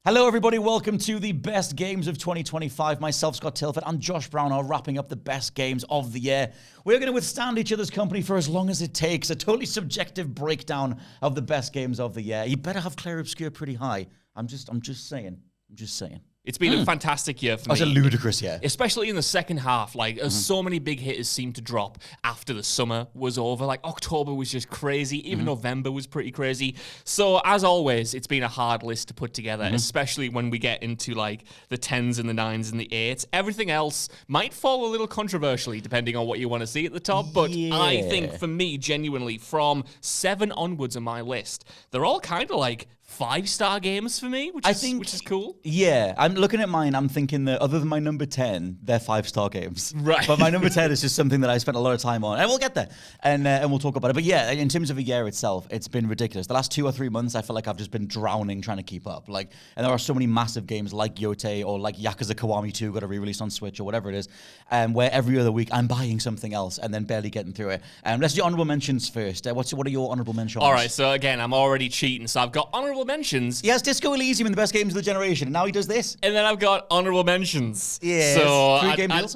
Hello, everybody. Welcome to the best games of 2025. Myself, Scott Tilford, and Josh Brown are wrapping up the best games of the year. We're going to withstand each other's company for as long as it takes. A totally subjective breakdown of the best games of the year. You better have Clair Obscur pretty high. I'm just saying. It's been a fantastic year for me. That's a ludicrous year. Especially in the second half. Like, so many big hitters seemed to drop after the summer was over. Like, October was just crazy. Even November was pretty crazy. So, as always, it's been a hard list to put together, especially when we get into, like, the 10s and the 9s and the 8s. Everything else might fall a little controversially, depending on what you want to see at the top. But I think, for me, genuinely, from 7 onwards on my list, they're all kind of, like, 5-star games for me, which is cool. Yeah, I'm looking at mine. I'm thinking that other than my number 10, they're 5-star games. Right. But my number 10 is just something that I spent a lot of time on, and we'll get there, and we'll talk about it. But yeah, in terms of a year itself, it's been ridiculous. The last 2 or 3 months, I feel like I've just been drowning trying to keep up. Like, and there are so many massive games like Yote or like Yakuza Kiwami 2 got a re-release on Switch or whatever it is, where every other week I'm buying something else and then barely getting through it. Let's do honorable mentions first. What are your honorable mentions? All right, so again, I'm already cheating, so I've got honorable mentions. Yes, Disco Elysium in the best games of the generation. And now he does this. And then I've got honorable mentions. Yes. So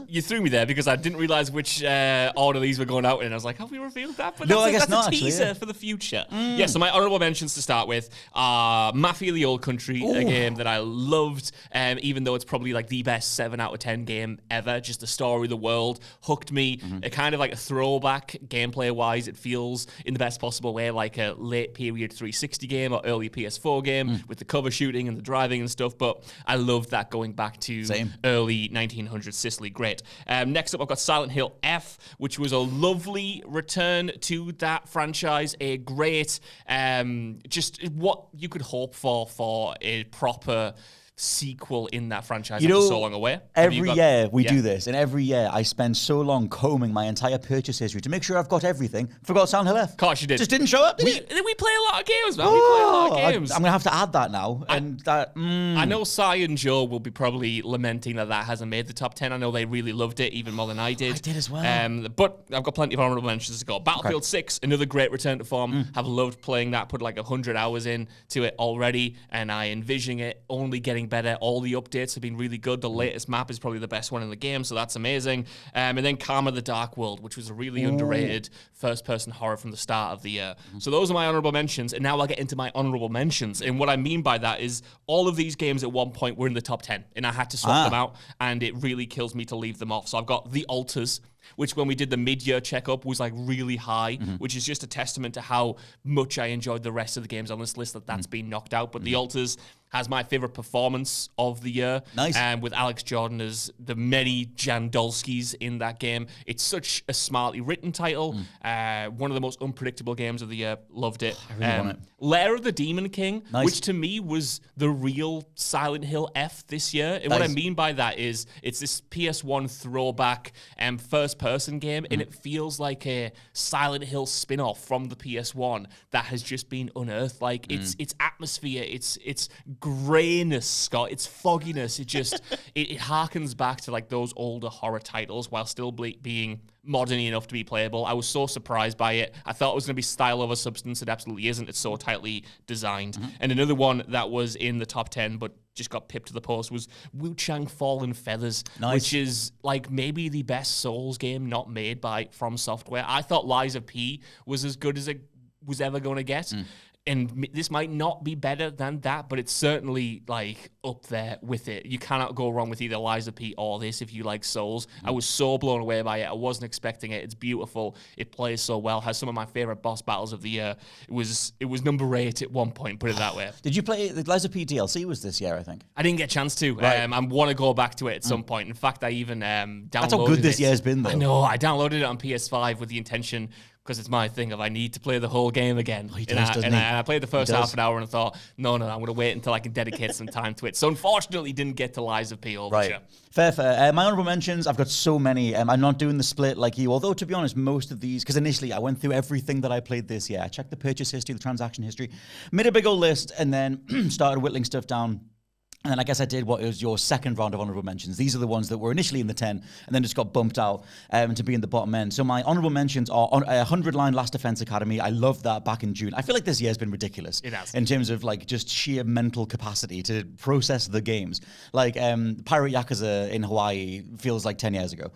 you threw me there because I didn't realize which order these were going out in. And I was like, have we revealed that? But no, I guess that's not, a teaser actually, for the future. Yeah, so my honorable mentions to start with are Mafia the Old Country, a game that I loved, even though it's probably like the best 7 out of 10 game ever. Just the story, the world, hooked me. A kind of like a throwback gameplay-wise. It feels in the best possible way like a late period 360 game or early PS4 game with the cover shooting and the driving and stuff, but I loved that going back to early 1900s Sicily. Great. Next up, I've got Silent Hill F, which was a lovely return to that franchise. A great, just what you could hope for a proper sequel in that franchise after so long away. Every year we do this, and every year I spend so long combing my entire purchase history to make sure I've got everything. Forgot Silent Hill F. Of course you did. Just didn't show up, did we play a lot of games, man. We play a lot of games. I'm going to have to add that now. I know Sai and Joe will be probably lamenting that hasn't made the top 10. I know they really loved it, even more than I did. I did as well. But I've got plenty of honorable mentions to go. Battlefield 6, another great return to form. Have loved playing that, put like 100 hours in to it already, and I envision it only getting better. All the updates have been really good. The latest map is probably the best one in the game, so that's amazing. And then Karma the Dark World, which was a really underrated first-person horror from the start of the year. So those are my honorable mentions, and now I'll get into my honorable mentions. And what I mean by that is all of these games at one point were in the top 10, and I had to swap them out, and it really kills me to leave them off. So I've got The Alters, which when we did the mid-year checkup was like really high, which is just a testament to how much I enjoyed the rest of the games on this list that's been knocked out. But The Alters has my favorite performance of the year. Nice. With Alex Jordan as the many Jandolskis in that game. It's such a smartly written title. One of the most unpredictable games of the year. Loved it. I really want it. Lair of the Demon King, which to me was the real Silent Hill F this year. And what I mean by that is it's this PS1 throwback first-person game, and it feels like a Silent Hill spin-off from the PS1 that has just been unearthed. Like, it's atmosphere, it's grayness, Scott, it's fogginess. It just, it harkens back to like those older horror titles while still being modern enough to be playable. I was so surprised by it. I thought it was going to be style over substance. It absolutely isn't. It's so tightly designed. And another one that was in the top 10 but just got pipped to the post was Wu Chang Fallen Feathers, which is like maybe the best Souls game not made by From Software. I thought Lies of P was as good as it was ever going to get. And this might not be better than that, but it's certainly like up there with it. You cannot go wrong with either Lies of P or this if you like Souls. I was so blown away by it. I wasn't expecting it. It's beautiful. It plays so well. Has some of my favorite boss battles of the year. It was number 8 at one point, put it that way. Did you play the Lies of P DLC? Was this year, I think? I didn't get a chance to. Right. I want to go back to it at some point. In fact, I even downloaded That's how good this year's been, though. I know. I downloaded it on PS5 with the intention, because it's my thing of I need to play the whole game again. I played the first half an hour and I thought, no, I'm going to wait until I can dedicate some time to it. So unfortunately, didn't get to Lies of P Overture. Fair. My honorable mentions, I've got so many. I'm not doing the split like you, although to be honest, most of these, because initially I went through everything that I played this year. I checked the purchase history, the transaction history, made a big old list, and then started whittling stuff down. And then I guess I did what was your second round of honorable mentions. These are the ones that were initially in the 10 and then just got bumped out to be in the bottom end. So my honorable mentions are 100-line Last Defense Academy. I loved that back in June. I feel like this year has been ridiculous. It has. In terms of like just sheer mental capacity to process the games. Like Pirate Yakuza in Hawaii feels like 10 years ago.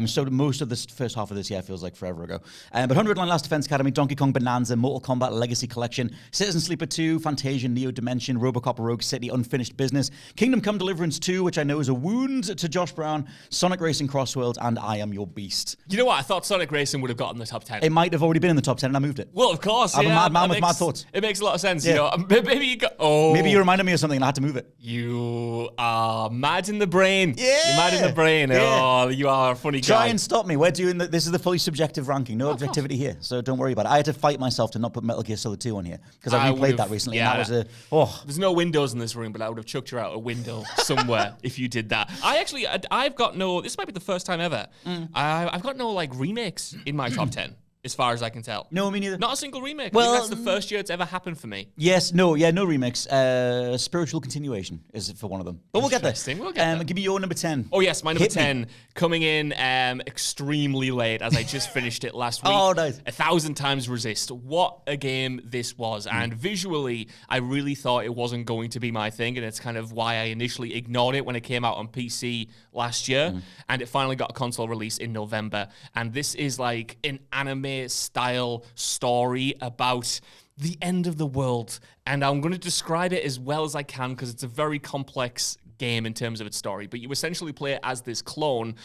So most of this first half of this year feels like forever ago. But 100-line Last Defense Academy, Donkey Kong Bonanza, Mortal Kombat Legacy Collection, Citizen Sleeper 2, Fantasia, Neo Dimension, Robocop Rogue City, Unfinished Business, Kingdom Come Deliverance 2, which I know is a wound to Josh Brown, Sonic Racing Crossworlds, and I Am Your Beast. You know what? I thought Sonic Racing would have gotten the top 10. It might have already been in the top 10 and I moved it. Well, of course, I'm a mad man with mad thoughts. It makes a lot of sense. Yeah. You know, maybe you got... Oh. Maybe you reminded me of something and I had to move it. You are mad in the brain. Yeah. You're mad in the brain. Yeah. Oh, you are a funny guy. Try and stop me. We're doing this is the fully subjective ranking. No objectivity here. So don't worry about it. I had to fight myself to not put Metal Gear Solid 2 on here because I replayed that recently. Yeah, and that was There's no windows in this room, but I would have chucked you out a window somewhere if you did that. I've got no, this might be the first time ever. I've got no like remakes in my top 10. As far as I can tell. No, me neither. Not a single remake. Well, I think that's the first year it's ever happened for me. Yes, no remix. Spiritual continuation is for one of them. But we'll get there. We'll get there. Give me your number 10. Oh, yes, my number 10 coming in extremely late as I just finished it last week. Oh, nice. 1,000 Times Resist. What a game this was. And visually, I really thought it wasn't going to be my thing. And it's kind of why I initially ignored it when it came out on PC last year. And it finally got a console release in November. And this is like an anime-style story about the end of the world. And I'm going to describe it as well as I can because it's a very complex game in terms of its story, but you essentially play it as this clone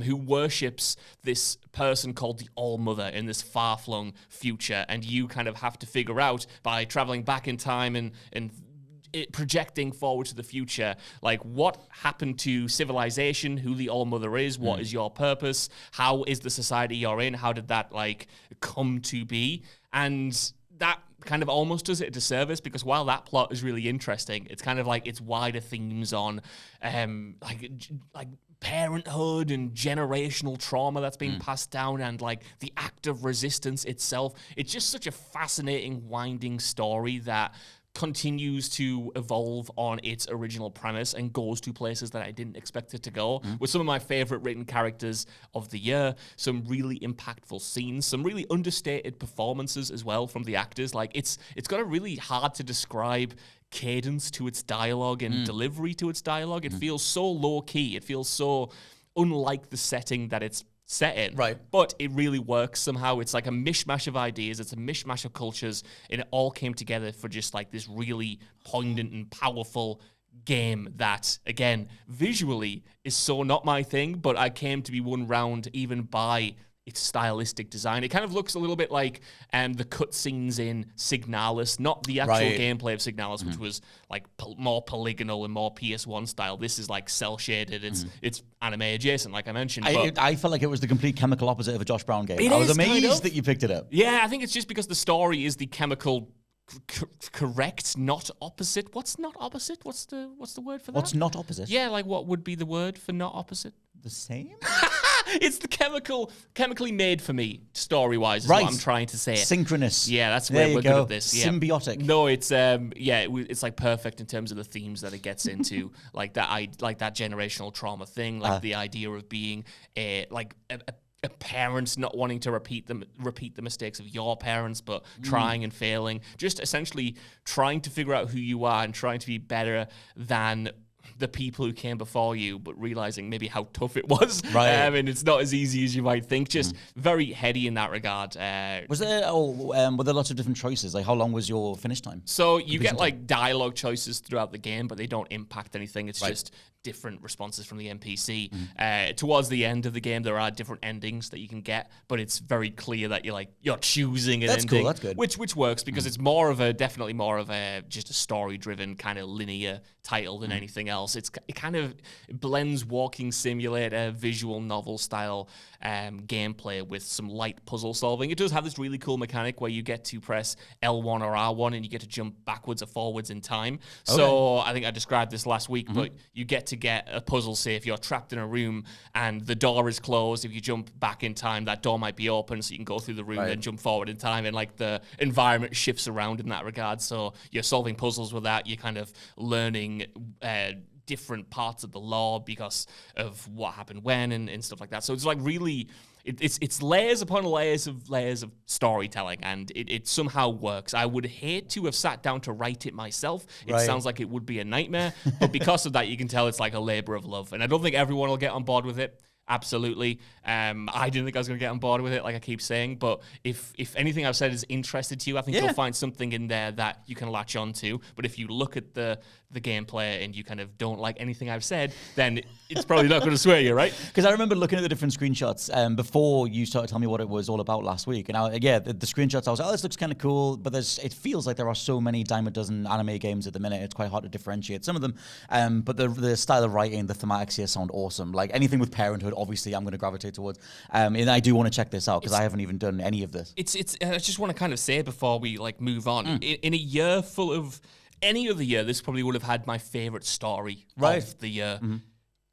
who worships this person called the All-Mother in this far-flung future, and you kind of have to figure out by traveling back in time and projecting forward to the future, like what happened to civilization, who the All-Mother is, what is your purpose, how is the society you're in, how did that like come to be, and that kind of almost does it a disservice because while that plot is really interesting, it's kind of like its wider themes on like parenthood and generational trauma that's being passed down and like the act of resistance itself. It's just such a fascinating, winding story that continues to evolve on its original premise and goes to places that I didn't expect it to go, with some of my favorite written characters of the year, some really impactful scenes, some really understated performances as well from the actors. Like it's got a really hard to describe cadence to its dialogue and delivery to its dialogue. It feels so low key. It feels so unlike the setting that it's set in. Right. But it really works somehow. It's like a mishmash of ideas. It's a mishmash of cultures. And it all came together for just like this really poignant and powerful game that, again, visually is so not my thing, but I came to be won round even by its stylistic design. It kind of looks a little bit like the cutscenes in Signalis, not the actual gameplay of Signalis, which was like more polygonal and more PS1 style. This is like cel-shaded. It's anime adjacent, like I mentioned. I felt like it was the complete chemical opposite of a Josh Brown game. I was amazed that you picked it up. Yeah, I think it's just because the story is the chemical correct, not opposite. What's not opposite? What's the word for that? What's not opposite? Yeah, like what would be the word for not opposite? The same? It's the chemically made for me, story-wise, is what I'm trying to say. Synchronous. Yeah, that's where we're good at this. Yeah. Symbiotic. No, it's it's like perfect in terms of the themes that it gets into, like that generational trauma thing, like the idea of being a parent not wanting to repeat the mistakes of your parents, but trying and failing, just essentially trying to figure out who you are and trying to be better than the people who came before you, but realizing maybe how tough it was. Right. And it's not as easy as you might think. Just very heady in that regard. Was there were there lots of different choices? Like how long was your finish time? So you get like dialogue choices throughout the game, but they don't impact anything. It's just different responses from the NPC. Towards the end of the game, there are different endings that you can get, but it's very clear that you're choosing an ending. Cool. That's good. Which works because it's definitely more of a just a story-driven kind of linear title than anything else. It kind of blends walking simulator, visual novel style gameplay with some light puzzle solving. It does have this really cool mechanic where you get to press L1 or R1 and you get to jump backwards or forwards in time. Okay. So I think I described this last week, but you get to get a puzzle, say if you're trapped in a room and the door is closed, if you jump back in time, that door might be open so you can go through the room and jump forward in time, and like the environment shifts around in that regard. So you're solving puzzles with that. You're kind of learning different parts of the lore because of what happened when and stuff like that. So it's like really, it's layers upon layers of storytelling, and it somehow works. I would hate to have sat down to write it myself. It sounds like it would be a nightmare, but because of that, you can tell it's like a labor of love. And I don't think everyone will get on board with it. Absolutely. I didn't think I was going to get on board with it, like I keep saying. But if anything I've said is interested to you, I think you'll find something in there that you can latch on to. But if you look at the gameplay and you kind of don't like anything I've said, then it's probably not going to sway you, right? Because I remember looking at the different screenshots before you started telling me what it was all about last week. And the screenshots, I was like, oh, this looks kind of cool. But it feels like there are so many dime a dozen anime games at the minute. It's quite hard to differentiate some of them. But the style of writing, the thematics here sound awesome. Like anything with parenthood, obviously, I'm going to gravitate towards. And I do want to check this out because I haven't even done any of this. I just want to kind of say before we move on, in a year full of any other year, this probably would have had my favorite story of the year.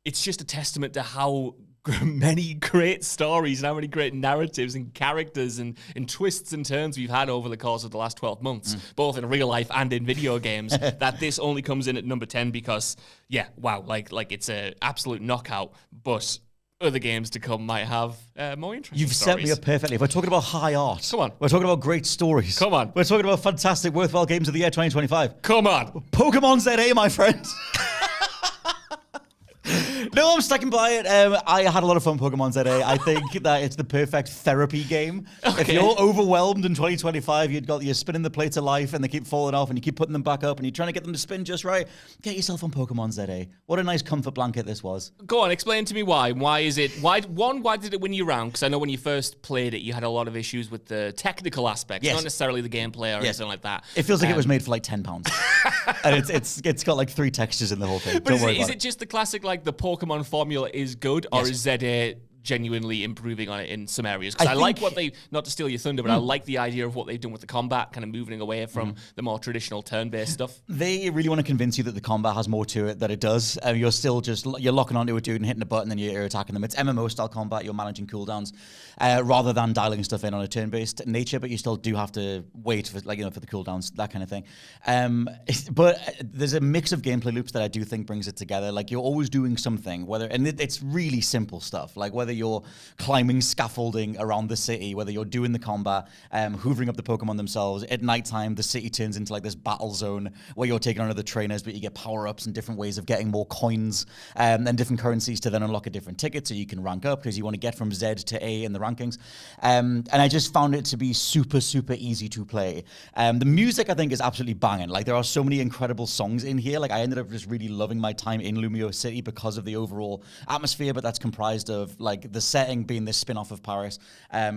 It's just a testament to how many great stories and how many great narratives and characters and twists and turns we've had over the course of the last 12 months, both in real life and in video games, that this only comes in at number 10 because, like it's an absolute knockout, but other games to come might have more interesting You've stories. set me up perfectly. If we're talking about high art, come on. We're talking about great stories. Come on. We're talking about fantastic, worthwhile games of the year 2025. Come on. Pokémon ZA, my friend. No, I'm sticking by it. I had a lot of fun Pokemon ZA. I think that it's the perfect therapy game. Okay. If you're overwhelmed in 2025, you're spinning the plates of life and they keep falling off and you keep putting them back up and you're trying to get them to spin just right, get yourself on Pokemon ZA. What a nice comfort blanket this was. Go on, explain to me why. Why did it win you round? Because I know when you first played it, you had a lot of issues with the technical aspects, not necessarily the gameplay or anything like that. It feels like it was made for like £10. And it's got like 3 textures in the whole thing. But is it just the classic, like the Pokemon formula is good, or is ZA genuinely improving on it in some areas? Because I like what they, not to steal your thunder, but I like the idea of what they've done with the combat, kind of moving away from the more traditional turn-based stuff. They really want to convince you that the combat has more to it than it does. You're still you're locking onto a dude and hitting a button and you're attacking them. It's MMO-style combat. You're managing cooldowns rather than dialing stuff in on a turn-based nature, but you still do have to wait for, for the cooldowns, that kind of thing. But there's a mix of gameplay loops that I do think brings it together. Like, you're always doing something, and it's really simple stuff, like whether you're climbing scaffolding around the city, whether you're doing the combat, hoovering up the Pokemon themselves. At nighttime, the city turns into like this battle zone where you're taking on other trainers, but you get power-ups and different ways of getting more coins and different currencies to then unlock a different ticket so you can rank up because you want to get from Z to A in the rankings. And I just found it to be super, super easy to play. The music, I think, is absolutely banging. Like, there are so many incredible songs in here. Like, I ended up just really loving my time in Lumio City because of the overall atmosphere, but that's comprised of like the setting being this spin-off of Paris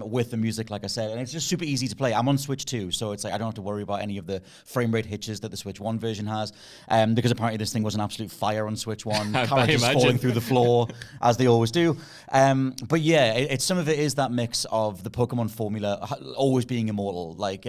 with the music, like I said, and it's just super easy to play. I'm on Switch 2, so it's like I don't have to worry about any of the frame rate hitches that the Switch 1 version has, because apparently this thing was an absolute fire on Switch 1. Characters falling through the floor, as they always do. But yeah, it's some of it is that mix of the Pokemon formula always being immortal. Like,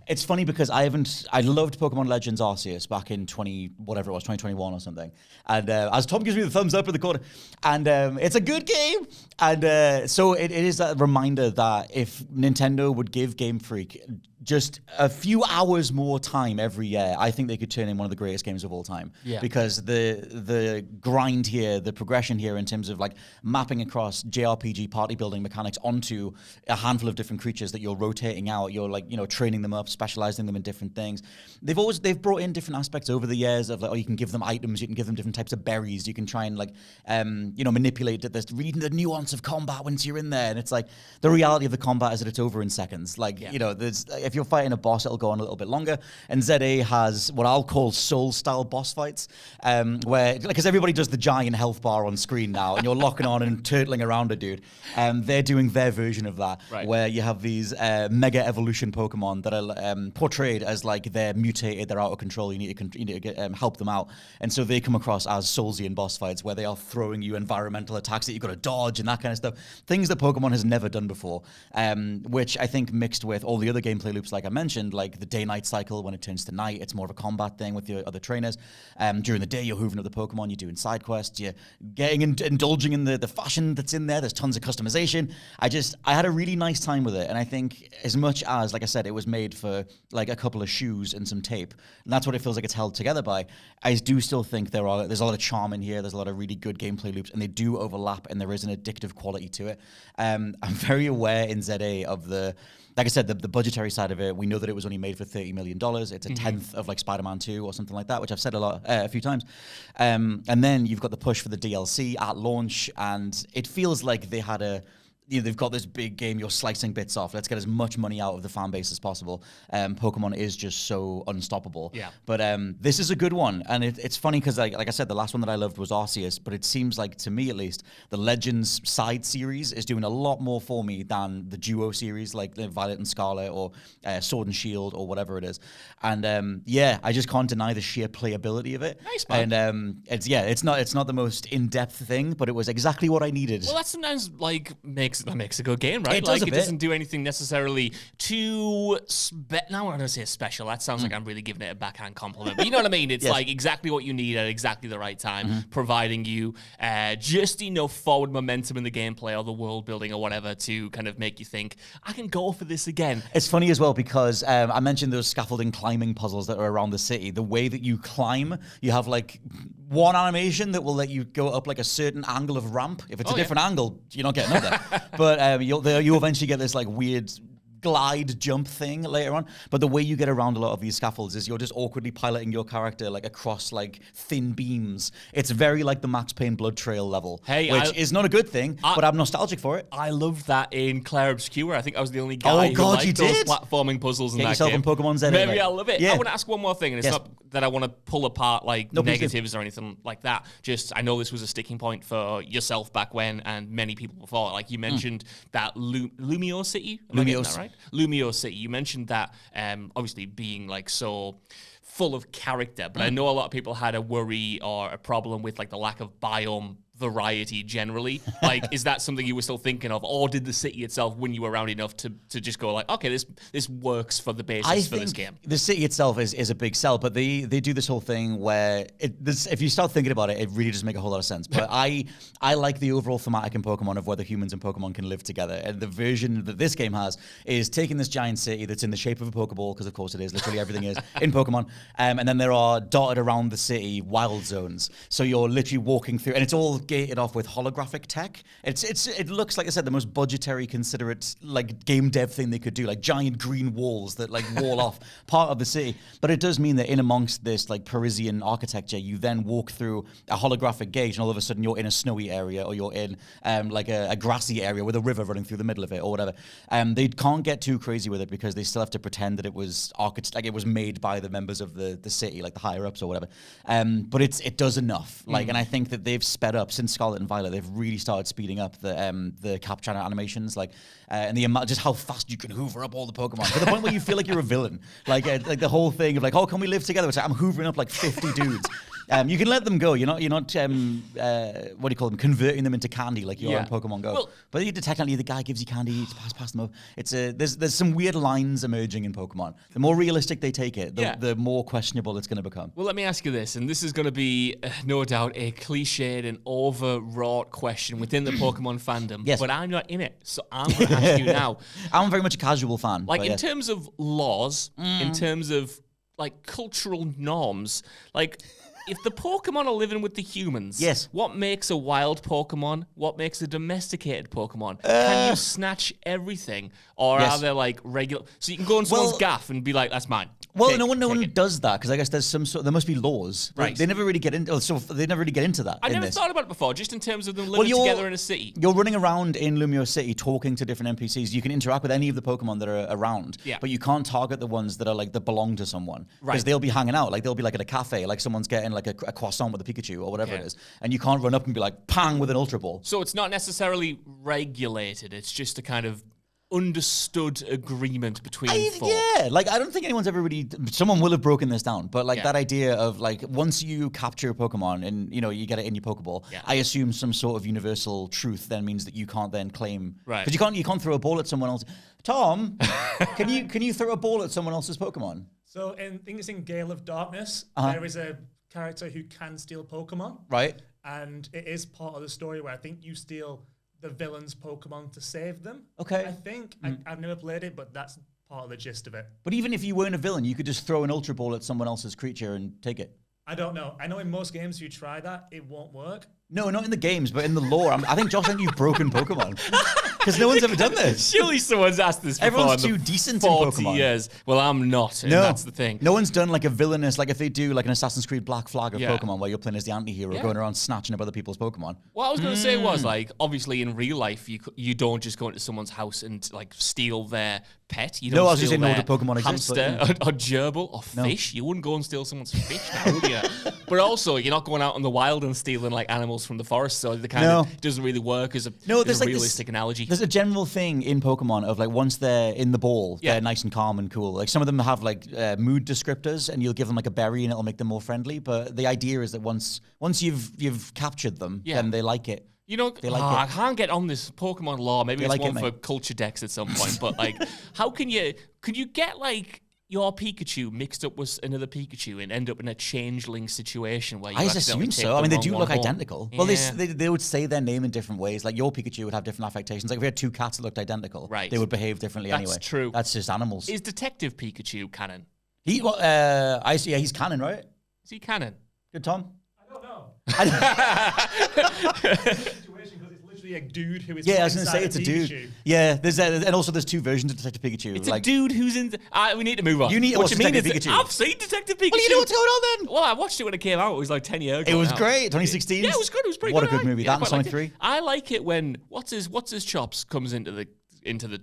it's funny because I loved Pokemon Legends Arceus back in 2021 or something. And as Tom gives me the thumbs up in the corner, and it's a good game. And so it is that reminder that if Nintendo would give Game Freak just a few hours more time every year, I think they could turn in one of the greatest games of all time. Yeah. Because the grind here, the progression here in terms of like mapping across JRPG party building mechanics onto a handful of different creatures that you're rotating out, you're like, training them up, specializing them in different things. They've brought in different aspects over the years of like, you can give them items, you can give them different types of berries, you can try and like, manipulate this, reading the nuance of combat once you're in there. And it's like, the reality of the combat is that it's over in seconds. Like, if you're fighting a boss, it'll go on a little bit longer. And ZA has what I'll call Soul-style boss fights, where, because everybody does the giant health bar on screen now, and you're locking on and turtling around a dude. They're doing their version of that, where you have these mega evolution Pokemon that are portrayed as like they're mutated, they're out of control. You need to help them out, and so they come across as Soulsian boss fights, where they are throwing you environmental attacks that you've got to dodge and that kind of stuff. Things that Pokemon has never done before, which I think mixed with all the other gameplay loops, like I mentioned, like the day-night cycle. When it turns to night, it's more of a combat thing with your other trainers. During the day, you're hoovering up the Pokemon, you're doing side quests, you're indulging in the fashion that's in there. There's tons of customization. I had a really nice time with it, and I think as much as, like I said, it was made for for like a couple of shoes and some tape. And that's what it feels like it's held together by. I do still think there's a lot of charm in here. There's a lot of really good gameplay loops, and they do overlap, and there is an addictive quality to it. I'm very aware in ZA of like I said, the budgetary side of it. We know that it was only made for $30 million. It's a tenth of like Spider-Man 2 or something like that, which I've said a few times. And then you've got the push for the DLC at launch, and it feels like they had they've got this big game, you're slicing bits off. Let's get as much money out of the fan base as possible. Pokemon is just so unstoppable. Yeah. But this is a good one. And it's funny because, like I said, the last one that I loved was Arceus. But it seems like, to me at least, the Legends side series is doing a lot more for me than the Duo series, like Violet and Scarlet or Sword and Shield or whatever it is. And I just can't deny the sheer playability of it. Nice, man. And it's not the most in-depth thing, but it was exactly what I needed. Well, that sometimes that makes a good game, right? It does a bit. Doesn't do anything necessarily too now I'm going to say special. That sounds like I'm really giving it a backhand compliment. But you know what I mean? It's like exactly what you need at exactly the right time, providing you just enough forward momentum in the gameplay or the world building or whatever to kind of make you think, I can go for this again. It's funny as well because I mentioned those scaffolding climbing puzzles that are around the city. The way that you climb, you have like one animation that will let you go up like a certain angle of ramp. If it's a different angle, you're not getting up there. But you'll eventually get this like weird glide jump thing later on. But the way you get around a lot of these scaffolds is you're just awkwardly piloting your character like across like thin beams. It's very like the Max Payne Blood Trail level, which is not a good thing, but I'm nostalgic for it. I loved that in Clair Obscur. I think I was the only guy who liked those platforming puzzles in that game. Get yourself in Pokemon ZA. Maybe I love it. Yeah. I want to ask one more thing, and it's not that I want to pull apart like negatives or anything like that. Just I know this was a sticking point for yourself back when and many people before. Like you mentioned that Lumio City. Am I getting that right? Lumio City. You mentioned that obviously being like so full of character, but I know a lot of people had a worry or a problem with like the lack of biome variety generally. Like, is that something you were still thinking of, or did the city itself win you around enough to just go like, okay, this works for the basis for this game? The city itself is a big sell, but they do this whole thing where if you start thinking about it, it really doesn't make a whole lot of sense. But I like the overall thematic in Pokemon of whether humans and Pokemon can live together, and the version that this game has is taking this giant city that's in the shape of a Pokeball, because of course it is, literally everything is in Pokemon, and then there are dotted around the city wild zones, so you're literally walking through, and it's all gated off with holographic tech. It looks, like I said, the most budgetary, considerate like game dev thing they could do, like giant green walls that like wall off part of the city. But it does mean that in amongst this like Parisian architecture, you then walk through a holographic gate, and all of a sudden you're in a snowy area, or you're in like a grassy area with a river running through the middle of it, or whatever. They can't get too crazy with it because they still have to pretend that it was it was made by the members of the city, like the higher ups or whatever. But it does enough. Like, and I think that they've sped up since Scarlet and Violet. They've really started speeding up the capture animations, like and the amount, just how fast you can hoover up all the Pokemon to the point where you feel like you're a villain. Like the whole thing of like, oh, can we live together? It's like, I'm hoovering up like 50 dudes. You can let them go. You're not what do you call them? Converting them into candy like you are in Pokemon Go. Well, but technically the guy gives you candy to pass them over. It's there's some weird lines emerging in Pokemon. The more realistic they take it, the more questionable it's going to become. Well, let me ask you this, and this is going to be no doubt a cliched and overwrought question within the Pokemon fandom. Yes. But I'm not in it, so I'm going to ask you now. I'm very much a casual fan. Like in terms of laws, in terms of like cultural norms, like. If the Pokemon are living with the humans, yes. What makes a wild Pokemon? What makes a domesticated Pokemon? Can you snatch everything? Or are there like regular... So you can go on someone's gaff and be like, that's mine. Well, no one does that, because I guess there's there must be laws. Right. They never really get into that. I never thought about it before, just in terms of them living together in a city. You're running around in Lumio City talking to different NPCs. You can interact with any of the Pokemon that are around, but you can't target the ones that are like that belong to someone, because they'll be hanging out. Like they'll be like at a cafe, like someone's getting like a croissant with a Pikachu or whatever it is, and you can't run up and be like pang with an Ultra Ball. So it's not necessarily regulated. It's just a kind of understood agreement between folk. Yeah, like I don't think anyone's ever really... Someone will have broken this down, but like that idea of like once you capture a Pokemon and you get it in your Pokeball, I assume some sort of universal truth then means that you can't then claim... Right. Because you can't throw a ball at someone else. Tom, can you throw a ball at someone else's Pokemon? So I think it's in Gale of Darkness. There is a character who can steal Pokemon. Right. And it is part of the story where I think you steal the villain's Pokemon to save them. Okay. I think. I've never played it, but that's part of the gist of it. But even if you weren't a villain, you could just throw an Ultra Ball at someone else's creature and take it. I don't know. I know in most games, if you try that, it won't work. No, not in the games, but in the lore. I think, Josh, you've broken Pokemon. Because no one's ever done this. Surely someone's asked this before. Everyone's too decent in 40 Pokemon. years. Well, I'm not, and that's the thing. No one's done like a villainous, like if they do like an Assassin's Creed Black Flag of Yeah. Pokemon where you're playing as the anti-hero going around snatching up other people's Pokemon. What I was going to say was, like, obviously in real life, you don't just go into someone's house and, like, steal their pet. You don't No, I was just steal saying no, their the Pokemon exists, hamster but, or gerbil or fish. You wouldn't go and steal someone's fish now, would you? But also, you're not going out in the wild and stealing, like, animals from the forest, so the kind of doesn't really work as a realistic analogy. There's a general thing in Pokemon of, like, once they're in the ball, they're nice and calm and cool. Like, some of them have, like, mood descriptors, and you'll give them, like, a berry, and it'll make them more friendly. But the idea is that once you've captured them, then they like it. You know, They like it. I can't get on this Pokemon lore. Maybe They it's like one it, for mate. culture decks at some point. But, like, how could you get, like, your Pikachu mixed up with another Pikachu and end up in a changeling situation where you I accidentally assume take so. the I mean, they wrong do one look home? identical. Yeah. Well, they would say their name in different ways. Like, your Pikachu would have different affectations. Like, if we had two cats that looked identical, Right. they would behave differently That's anyway. true. That's just animals. Is Detective Pikachu canon? I see. Yeah, he's canon, right? Is he canon? Good, Tom. I don't know. Situation because it's literally a dude who is. Yeah, I was going to say inside it's a Pikachu. dude. Yeah, and also there's two versions of Detective Pikachu. It's a dude who's in. We need to move on. You need to what watch you mean Detective is Pikachu. I've seen Detective Pikachu. Well, you know what's going on then? Well, I watched it when it came out. It was like 10 years ago. It was now. great. 2016. Yeah, it was good. It was pretty What good. a good movie. That and quite Sonic liked it. 3. I like it when what's his chops comes into the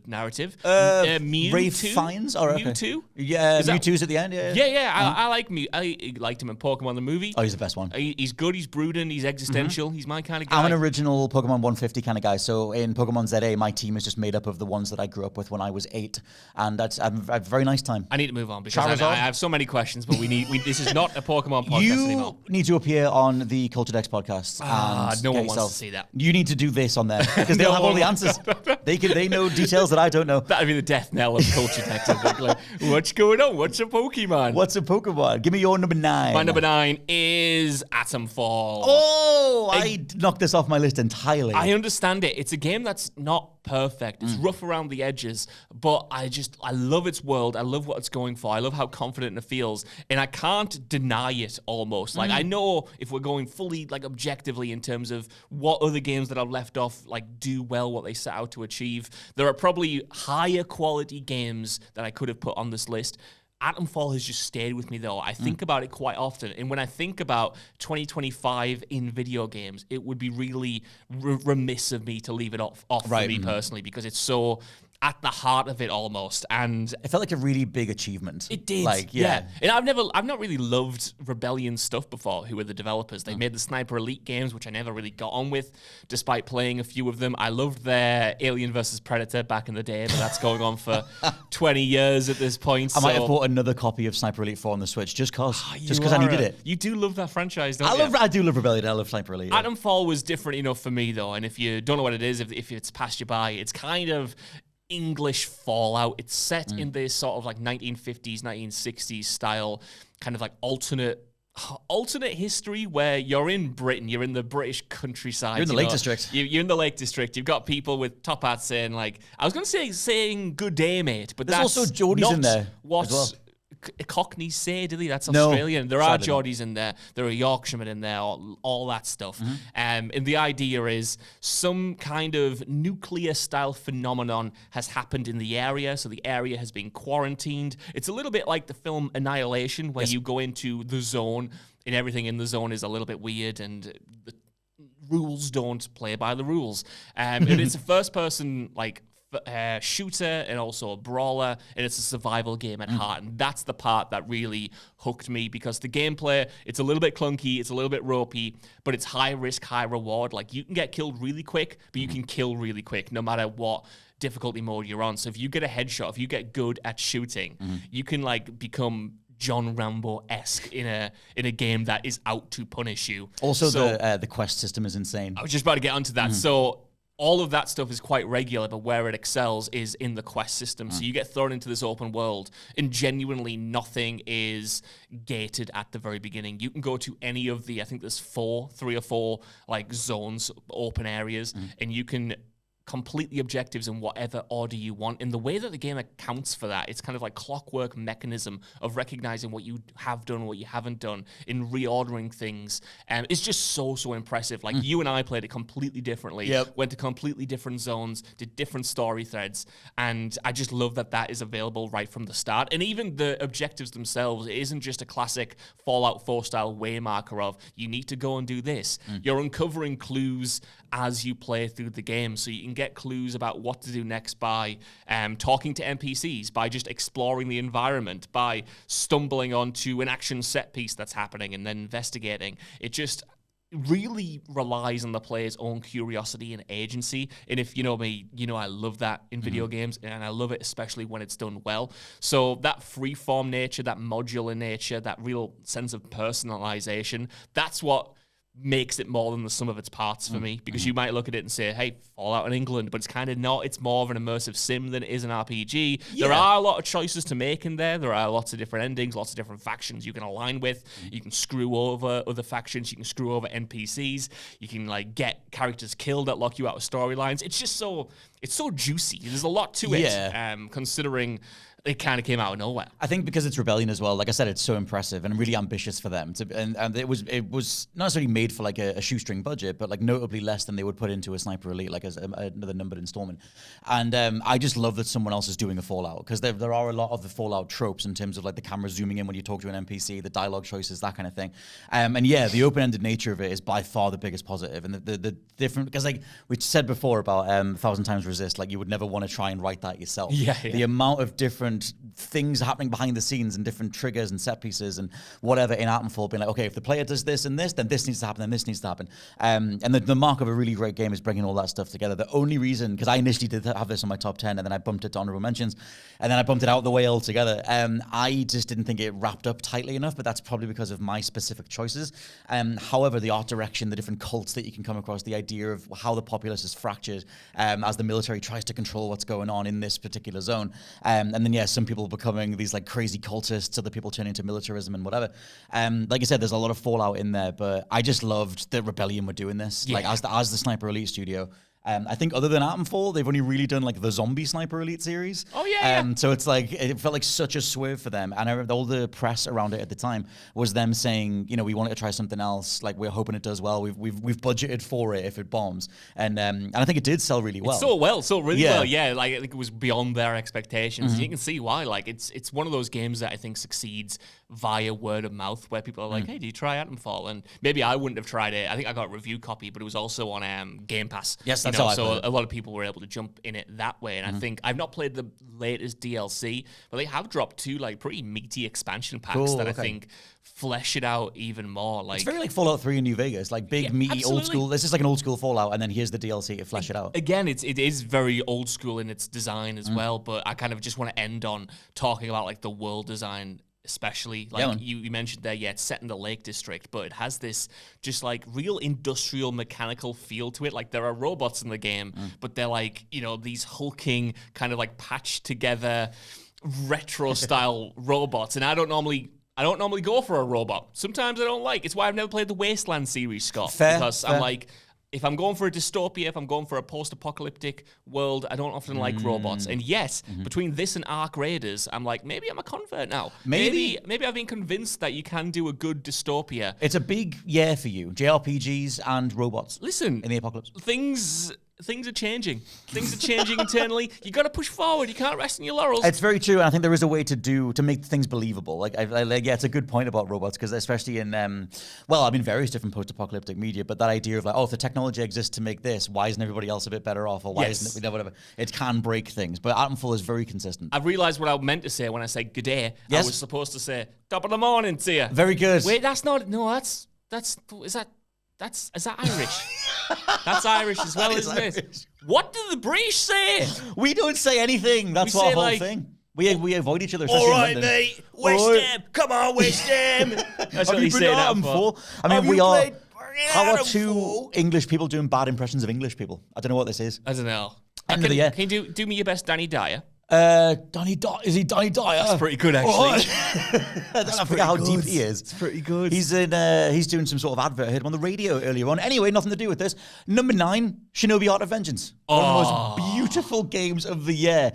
narrative. Ray Mewtwo. Fiennes? Or, okay. Mewtwo. Yeah, Is that- Mewtwo's at the end. Yeah. Yeah. I like Mew. I liked him in Pokemon the movie. Oh, he's the best one. He's good. He's brooding. He's existential. He's my kind of guy. I'm an original Pokemon 150 kind of guy. So in Pokemon ZA, my team is just made up of the ones that I grew up with when I was 8, and I've a very nice time. I need to move on because Charizard? I have so many questions, but this is not a Pokemon podcast You anymore. need to appear on the Culture Dex podcast. And no get one wants yourself- to see that. You need to do this on there because they'll have all the answers. They know details that I don't know. That'd be the death knell of culture text. Like, what's going on? What's a Pokemon? What's a Pokemon? Give me your number 9. My number 9 is Atomfall. Oh, I knocked this off my list entirely. I understand it. It's a game that's not perfect. It's rough around the edges, but I love its world. I love what it's going for. I love how confident it feels, and I can't deny it almost. Like, I know if we're going fully, like, objectively in terms of what other games that I've left off, like, do well what they set out to achieve, there are probably higher quality games that I could have put on this list. Atomfall has just stayed with me, though. I think about it quite often. And when I think about 2025 in video games, it would be really remiss of me to leave it off for me personally, because it's so at the heart of it almost. And it felt like a really big achievement. it did. Like, yeah. And I've not really loved Rebellion stuff before, who were the developers. They made the Sniper Elite games, which I never really got on with, despite playing a few of them. I loved their Alien vs. Predator back in the day, but that's going on for 20 years at this point. I might have bought another copy of Sniper Elite 4 on the Switch just because I needed it. You do love that franchise, don't you? I do love Rebellion. I love Sniper Elite. Yeah. Atomfall was different enough for me, though. And if you don't know what it is, if it's passed you by, it's kind of English Fallout. It's set in this sort of like 1950s, 1960s style, kind of like alternate history where you're in Britain, you're in the British countryside. You're in the Lake District. You're in the Lake District. You've got people with top hats saying, like, I was going to saying good day, mate, but There's that's also Geordies not in there what as well. Cockneys say, do they? That's No, Australian. There are sadly not. Geordies in there. There are Yorkshiremen in there, all that stuff. And the idea is some kind of nuclear-style phenomenon has happened in the area, so the area has been quarantined. It's a little bit like the film Annihilation, where you go into the zone, and everything in the zone is a little bit weird, and the rules don't play by the rules. And it's a first-person, like, shooter and also a brawler, and it's a survival game at heart, and that's the part that really hooked me, because the gameplay, it's a little bit clunky, it's a little bit ropey, but it's high risk, high reward. Like, you can get killed really quick, but you can kill really quick no matter what difficulty mode you're on. So if you get a headshot, if you get good at shooting, you can, like, become John Rambo-esque in a game that is out to punish you. Also, So, the quest system is insane. I was just about to get onto that. So all of that stuff is quite regular, but where it excels is in the quest system. So you get thrown into this open world, and genuinely nothing is gated at the very beginning. You can go to any of the, I think there's 3 or 4 like zones, open areas, and you can completely objectives in whatever order you want. In the way that the game accounts for that, it's kind of like clockwork mechanism of recognizing what you have done, what you haven't done, in reordering things. And it's just so impressive. Like you and I played it completely differently, went to completely different zones, did different story threads, and I just love that is available right from the start. And even the objectives themselves, it isn't just a classic Fallout 4 style waymarker of you need to go and do this. You're uncovering clues as you play through the game, so you can get clues about what to do next by talking to NPCs, by just exploring the environment, by stumbling onto an action set piece that's happening and then investigating. It just really relies on the player's own curiosity and agency. And if you know me, you know I love that in video games, and I love it especially when it's done well. So that freeform nature, that modular nature, that real sense of personalization, that's what makes it more than the sum of its parts for me, because you might look at it and say, hey, Fallout in England, but it's kind of not. It's more of an immersive sim than it is an RPG. There are a lot of choices to make in there. There are lots of different endings, lots of different factions you can align with. You can screw over other factions. You can screw over NPCs. You can like get characters killed that lock you out of storylines. It's just it's so juicy. There's a lot to it, considering it kind of came out of nowhere. I think because it's Rebellion as well, like I said, it's so impressive and really ambitious for them. And it was not necessarily made for like a shoestring budget, but like notably less than they would put into a Sniper Elite, like as another numbered installment. And I just love that someone else is doing a Fallout, because there are a lot of the Fallout tropes in terms of like the camera zooming in when you talk to an NPC, the dialogue choices, that kind of thing. And yeah, the open-ended nature of it is by far the biggest positive. And the different, because like we said before about 1,000 Times Resist, like you would never want to try and write that yourself. The amount of different things happening behind the scenes and different triggers and set pieces and whatever in Atomfall, being like, okay, if the player does this and this, then this needs to happen, then this needs to happen. And the mark of a really great game is bringing all that stuff together. The only reason, because I initially did have this on my top 10 and then I bumped it to honorable mentions and then I bumped it out of the way altogether. I just didn't think it wrapped up tightly enough, but that's probably because of my specific choices. However, the art direction, the different cults that you can come across, the idea of how the populace is fractured as the military tries to control what's going on in this particular zone. And then, yeah, some people becoming these like crazy cultists, other people turn into militarism and whatever. Like I said, there's a lot of Fallout in there, but I just loved that Rebellion were doing this. Like as the Sniper Elite studio. I think other than Atomfall, they've only really done like the zombie Sniper Elite series. So it's like, it felt like such a swerve for them. And I remember all the press around it at the time was them saying, you know, we wanted to try something else. Like we're hoping it does well. We've budgeted for it if it bombs. And I think it did sell really well. It sold really well. Yeah, like I think it was beyond their expectations. You can see why. Like it's one of those games that I think succeeds via word of mouth, where people are like, hey, do you try Atomfall? And maybe I wouldn't have tried it. I think I got a review copy, but it was also on Game Pass. Yes, that's so a lot of people were able to jump in it that way. And I think I've not played the latest DLC, but they have dropped 2 like pretty meaty expansion packs that I think flesh it out even more. Like, it's very like Fallout 3 in New Vegas, like big meaty old school. This is like an old school Fallout, and then here's the DLC to flesh it out. Again, it is very old school in its design as well, but I kind of just want to end on talking about like the world design. Especially, like you mentioned there, it's set in the Lake District, but it has this just like real industrial mechanical feel to it. Like there are robots in the game, but they're like, you know, these hulking kind of like patched together retro style robots. And I don't normally go for a robot. Sometimes I don't like. It's why I've never played the Wasteland series, Scott. Because I'm like, if I'm going for a dystopia, if I'm going for a post-apocalyptic world, I don't often like robots. And yes, between this and Ark Raiders, I'm like, maybe I'm a convert now. Maybe I've been convinced that you can do a good dystopia. It's a big year for you. JRPGs and robots. Listen, in the apocalypse. Things are changing. Things are changing internally. You got to push forward. You can't rest in your laurels. It's very true, and I think there is a way to make things believable. Like, it's a good point about robots, because especially in, various different post-apocalyptic media, but that idea of like, if the technology exists to make this, why isn't everybody else a bit better off, or why isn't it, whatever. It can break things, but Atomfall is very consistent. I've realised what I meant to say when I said good day. I was supposed to say top of the morning to you. Very good. Wait, is that Irish? That's Irish as well, isn't it? What do the British say? We don't say anything. That's our whole thing. We avoid each other. All right, mate. West Ham. Come on, West Ham. That's what he said. Atomfall? I mean, we are. How are 2 English people doing bad impressions of English people? I don't know what this is. I don't know. End of the year. Can you do me your best Danny Dyer? Is he Donnie Dyer? That's pretty good, actually. I forget how deep he is. It's pretty good. He's doing some sort of advert. I heard him on the radio earlier on. Anyway, nothing to do with this. Number 9, Shinobi Art of Vengeance. One of the most beautiful games of the year.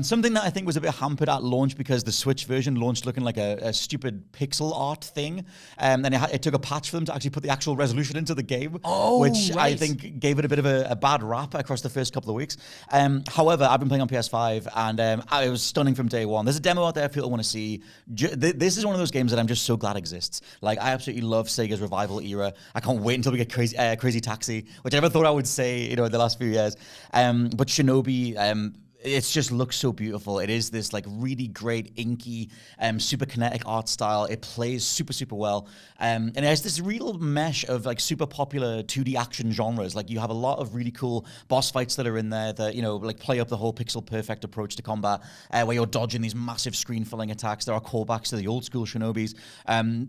Something that I think was a bit hampered at launch because the Switch version launched looking like a stupid pixel art thing. And it took a patch for them to actually put the actual resolution into the game, which I think gave it a bit of a bad rap across the first couple of weeks. However, I've been playing on PS5 and it was stunning from day one. There's a demo out there if people want to see. This is one of those games that I'm just so glad exists. Like, I absolutely love Sega's revival era. I can't wait until we get Crazy Taxi, which I never thought I would say, in the last few years. But Shinobi, it just looks so beautiful. It is this like really great inky, super kinetic art style. It plays super, super well. And it has this real mesh of like super popular 2D action genres. Like, you have a lot of really cool boss fights that are in there that, like play up the whole pixel perfect approach to combat, where you're dodging these massive screen filling attacks. There are callbacks to the old school Shinobis,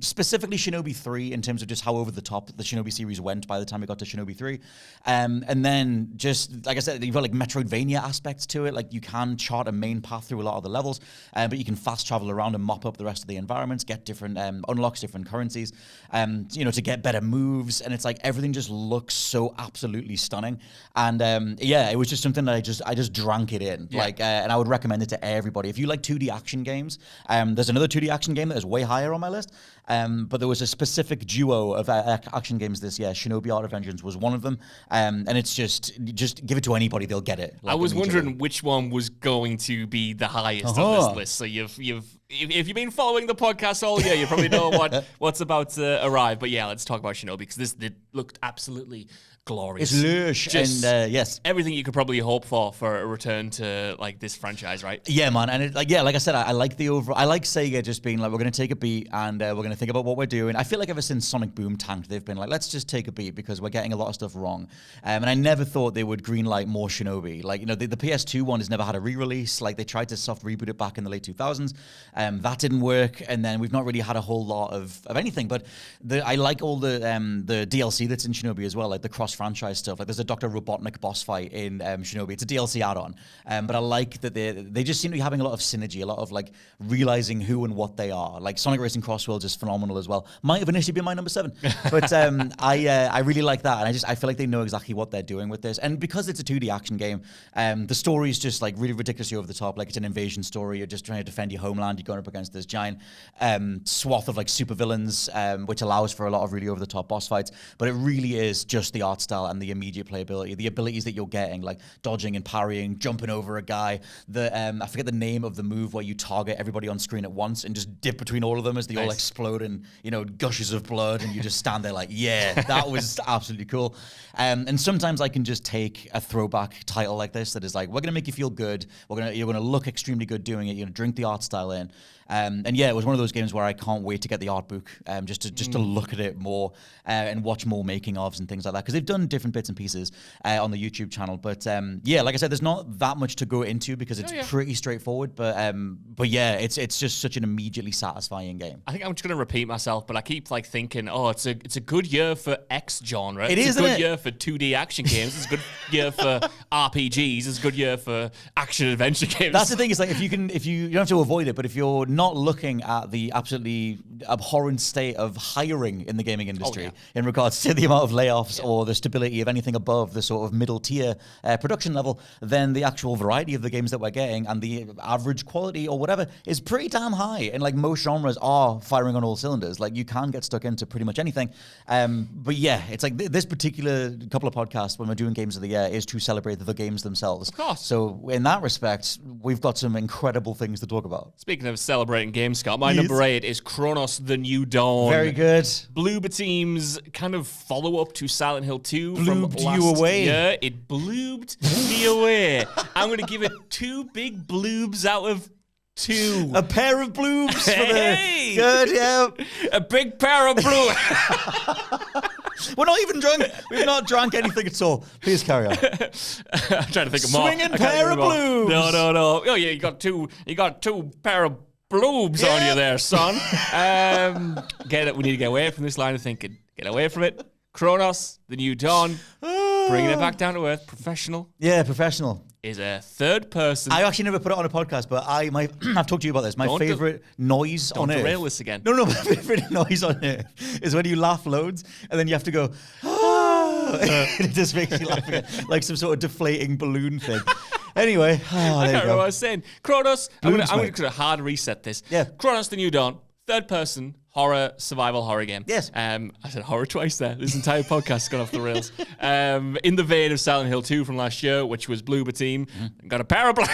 specifically Shinobi 3 in terms of just how over the top the Shinobi series went by the time it got to Shinobi 3. And then just, like I said, you've got like Metroidvania aspects to it. Like, you can chart a main path through a lot of the levels, but you can fast travel around and mop up the rest of the environments, get different unlocks, different currencies, to get better moves. And it's like everything just looks so absolutely stunning. And it was just something that I just drank it in. Yeah. And I would recommend it to everybody. If you like 2D action games, there's another 2D action game that is way higher on my list. But there was a specific duo of action games this year. Shinobi Art of Vengeance was one of them. And it's just give it to anybody, they'll get it. I was wondering which one was going to be the highest on this list. So if you've been following the podcast all year, you probably know what's about to arrive. But yeah, let's talk about Shinobi, because this looked absolutely glorious. It's lush. And yes, everything you could probably hope for a return to like this franchise, right? Yeah, man. And like I said, I like the overall. I like Sega just being like, we're going to take a beat and we're going to think about what we're doing. I feel like ever since Sonic Boom tanked, they've been like, let's just take a beat because we're getting a lot of stuff wrong. And I never thought they would greenlight more Shinobi. Like, the PS2 one has never had a re-release. Like, they tried to soft reboot it back in the late 2000s. That didn't work. And then we've not really had a whole lot of anything. But I like all the DLC that's in Shinobi as well, like the cross-franchise stuff. Like, there's a Dr. Robotnik boss fight in Shinobi. It's a DLC add-on. But I like that they just seem to be having a lot of synergy, a lot of like realizing who and what they are. Like, Sonic Racing Crossworlds is phenomenal as well. Might have initially been my number 7. But I really like that. And I feel like they know exactly what they're doing with this. And because it's a 2D action game, the story is just like really ridiculously over the top. Like, it's an invasion story. You're just trying to defend your homeland. You're going up against this giant swath of like super villains, which allows for a lot of really over the top boss fights. But it really is just the art style and the immediate playability, the abilities that you're getting, like dodging and parrying, jumping over a guy. I forget the name of the move where you target everybody on screen at once and just dip between all of them as they all explode and gushes of blood, and you just stand there like, yeah, that was absolutely cool. And sometimes I can just take a throwback title like this that is like, we're gonna make you feel good. You're gonna look extremely good doing it. You're gonna drink the art style in. And yeah, it was one of those games where I can't wait to get the art book, just to look at it more and watch more making ofs and things like that, because they've done different bits and pieces on the YouTube channel. But yeah, like I said, there's not that much to go into because it's pretty straightforward. But yeah, it's just such an immediately satisfying game. I think I'm just gonna repeat myself, but I keep like thinking, it's a good year for X genre. It's a good year for 2D action games. It's a good year for RPGs. It's a good year for action adventure games. That's the thing. Is like you don't have to avoid it, but if you're not looking at the absolutely abhorrent state of hiring in the gaming industry in regards to the amount of layoffs or the stability of anything above the sort of middle tier production level, then the actual variety of the games that we're getting and the average quality or whatever is pretty damn high. And like, most genres are firing on all cylinders. Like, you can get stuck into pretty much anything. But yeah, it's like this particular couple of podcasts when we're doing Games of the Year is to celebrate the games themselves. Of course. So in that respect, we've got some incredible things to talk about. Speaking of celebrating games, Scott, my number 8 is Cronos: The New Dawn. Very good. Bloober Team's kind of follow-up to Silent Hill 2 Bloobed from last you away. year. It bloobed me away. I'm going to give it 2 big bloobs out of 2. A pair of bloobs for Hey! the good, yeah. A big pair of bloobs. We're not even drunk. We've not drank anything at all. Please carry on. I'm trying to think of more. Swinging pair of bloobs. No. Oh yeah, you got two pair of bloobs on you there, son. Get it. We need to get away from this line of thinking. Get away from it. Cronos: The New Dawn. Bringing it back down to earth. Professional. Yeah, professional. is a third person. I actually never put it on a podcast, but I've talked to you about this. My favorite noise on Earth. Don't derail this again. No, my favorite noise on Earth is when you laugh loads and then you have to go, it just makes you laugh again, like some sort of deflating balloon thing. Anyway, I can't remember what I was saying. Cronos, I'm going to hard reset this. Yeah. Cronos, the New Dawn, third person horror, survival horror game. Yes. I said horror twice there. This entire podcast has gone off the rails. In the vein of Silent Hill 2 from last year, which was Bloober Team. Got a parabla.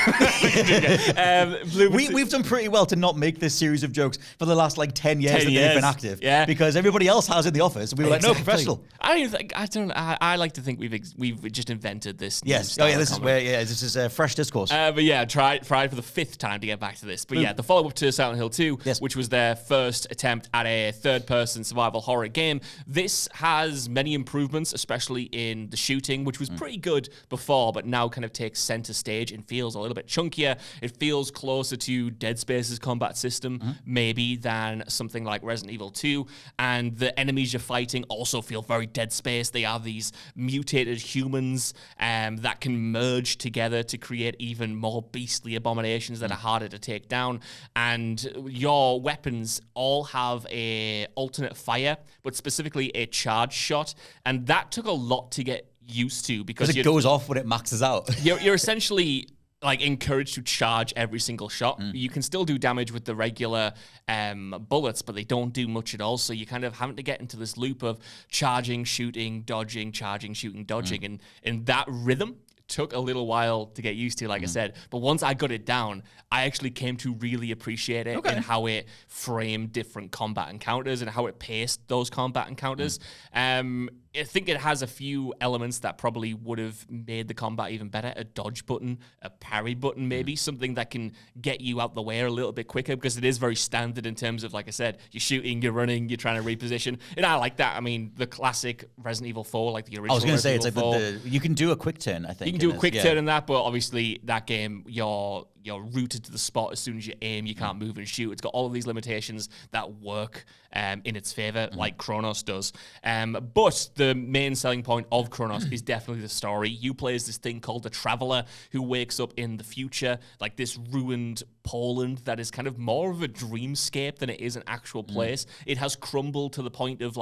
We've done pretty well to not make this series of jokes for the last 10 years that they've been active. Yeah. Because everybody else has in the office. We were like, no, professional. I like to think we've just invented this. Yes. This is fresh discourse. But yeah, tried for the 5th time to get back to this. But yeah, the follow-up to Silent Hill 2, which was their first attempt at a third-person survival horror game. This has many improvements, especially in the shooting, which was pretty good before, but now kind of takes center stage and feels a little bit chunkier. It feels closer to Dead Space's combat system, maybe, than something like Resident Evil 2. And the enemies you're fighting also feel very Dead Space. They are these mutated humans that can merge together to create even more beastly abominations that are harder to take down. And your weapons all have a alternate fire, but specifically a charge shot, and that took a lot to get used to because it goes off when it maxes out. You're essentially encouraged to charge every single shot. You can still do damage with the regular bullets, but they don't do much at all. So you kind of having to get into this loop of charging, shooting, dodging, charging, shooting, dodging, and in that rhythm. Took a little while to get used to, like I said. But once I got it down, I actually came to really appreciate it and how it framed different combat encounters and how it paced those combat encounters. I think it has a few elements that probably would have made the combat even better. A dodge button, a parry button, maybe. Something that can get you out the way a little bit quicker, because it is very standard in terms of, like I said, you're shooting, you're running, you're trying to reposition. And I like that. I mean, the classic Resident Evil 4, like the original. I was going to say, it's like you can do a quick turn, I think. You can do a quick turn in that, but obviously that game, you're rooted to the spot as soon as you aim. You can't move and shoot. It's got all of these limitations that work in its favor, like Cronos does. But the main selling point of Cronos is definitely the story. You play as this thing called the Traveler who wakes up in the future, like this ruined Poland that is kind of more of a dreamscape than it is an actual place. It has crumbled to the point of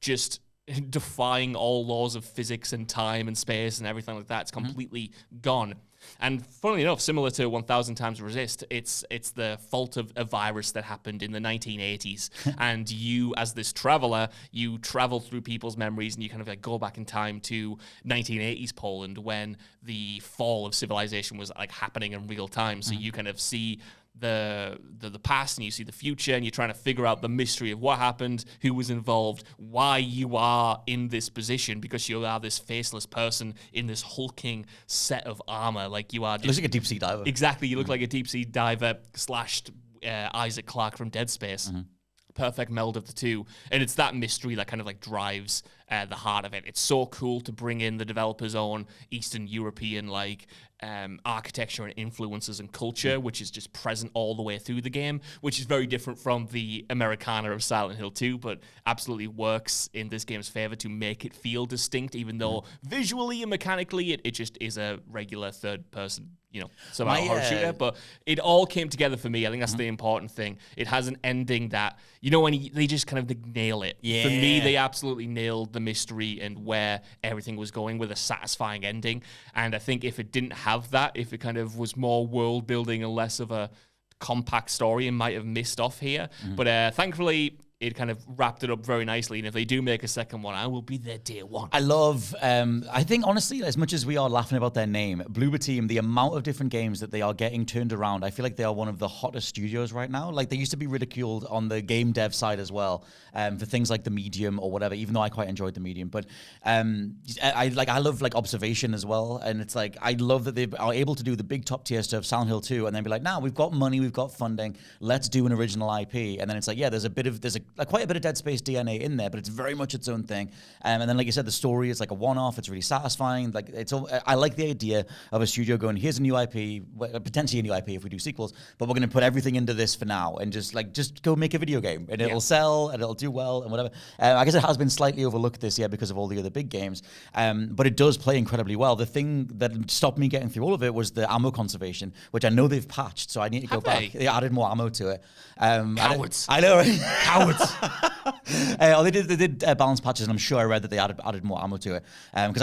just defying all laws of physics and time and space and everything like that. It's completely gone. And funnily enough, similar to 1000 Times Resist, it's the fault of a virus that happened in the 1980s. And you, as this traveler, you travel through people's memories and you kind of go back in time to 1980s Poland when the fall of civilization was happening in real time. So you kind of see the past and you see the future, and you're trying to figure out the mystery of what happened, who was involved, why you are in this position, because you are this faceless person in this hulking set of armor. You are just, looks like a deep sea diver. Exactly, you look like a deep sea diver slashed Isaac Clarke from Dead Space. Perfect meld of the two, and it's that mystery that kind of drives the heart of it. It's so cool to bring in the developer's own Eastern European architecture and influences and culture, which is just present all the way through the game, which is very different from the Americana of Silent Hill 2, but absolutely works in this game's favor to make it feel distinct, even though visually and mechanically it just is a regular third person survival horror shooter. But it all came together for me. I think that's the important thing. It has an ending that, when they just kind of nail it. Yeah. For me, they absolutely nailed the mystery and where everything was going with a satisfying ending. And I think if it didn't have that, if it kind of was more world building and less of a compact story, it might have missed off here. But thankfully, it kind of wrapped it up very nicely. And if they do make a second one, I will be there day one. I love, I think, honestly, as much as we are laughing about their name, Bloober Team, the amount of different games that they are getting turned around, I feel like they are one of the hottest studios right now. They used to be ridiculed on the game dev side as well, for things like the Medium or whatever, even though I quite enjoyed the Medium. But I love Observation as well. And it's I love that they are able to do the big top tier stuff, Silent Hill 2, and then be we've got money, we've got funding, let's do an original IP. And then it's there's like quite a bit of Dead Space DNA in there, but it's very much its own thing. And then, like you said, the story is like a one-off. It's really satisfying. Like I like the idea of a studio going, here's a new IP, potentially a new IP if we do sequels, but we're going to put everything into this for now and just go make a video game and it'll sell and it'll do well and whatever. I guess it has been slightly overlooked this year because of all the other big games, but it does play incredibly well. The thing that stopped me getting through all of it was the ammo conservation, which I know they've patched, so I need to go back. They added more ammo to it. Cowards. I know, right? Cowards. They did balance patches, and I'm sure I read that they added more ammo to it. Because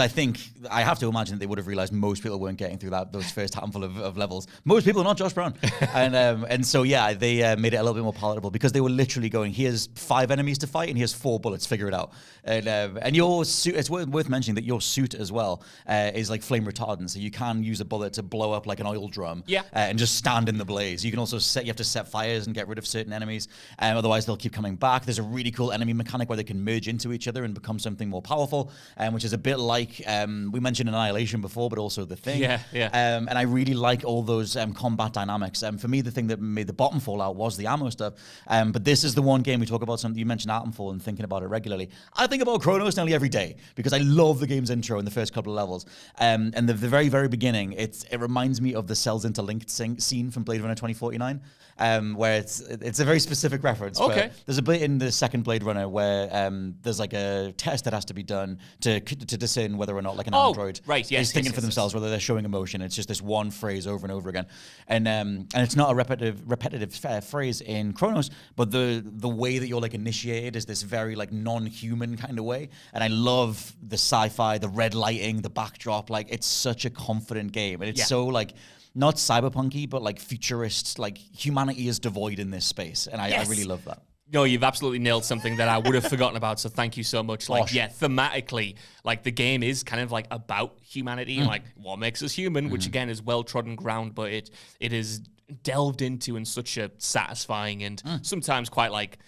I have to imagine that they would have realized most people weren't getting through those first handful of levels. Most people are not Josh Brown. And so, yeah, they made it a little bit more palatable because they were literally going, here's 5 enemies to fight, and here's 4 bullets, figure it out. And your suit, it's worth mentioning that your suit as well is like flame retardant, so you can use a bullet to blow up like an oil drum and just stand in the blaze. You can also you have to set fires and get rid of certain enemies, otherwise they'll keep coming back. There's a really cool enemy mechanic where they can merge into each other and become something more powerful, which is a bit like, we mentioned Annihilation before, but also The Thing. And I really like all those combat dynamics. For me, the thing that made the bottom fall out was the ammo stuff, but this is the one game we talk about. You mentioned Atomfall and thinking about it regularly. I think about Cronos nearly every day because I love the game's intro in the first couple of levels. And the very, very beginning, it reminds me of the Cells Interlinked scene from Blade Runner 2049, where it's a very specific reference. Okay. There's a bit in the second Blade Runner where there's like a test that has to be done to discern whether or not like an android is thinking for themselves, whether they're showing emotion. It's just this one phrase over and over again. And it's not a repetitive phrase in Cronos, but the way that you're like initiated is this very like non-human kind of way. And I love the sci-fi, the red lighting, the backdrop. Like it's such a confident game. And it's so like not cyberpunky, but like futurist, like humanity is devoid in this space. And I really love that. No, you've absolutely nailed something that I would have forgotten about, so thank you so much. Like, thematically, like the game is kind of like about humanity and like what makes us human, which again is well-trodden ground, but it is delved into in such a satisfying and sometimes quite like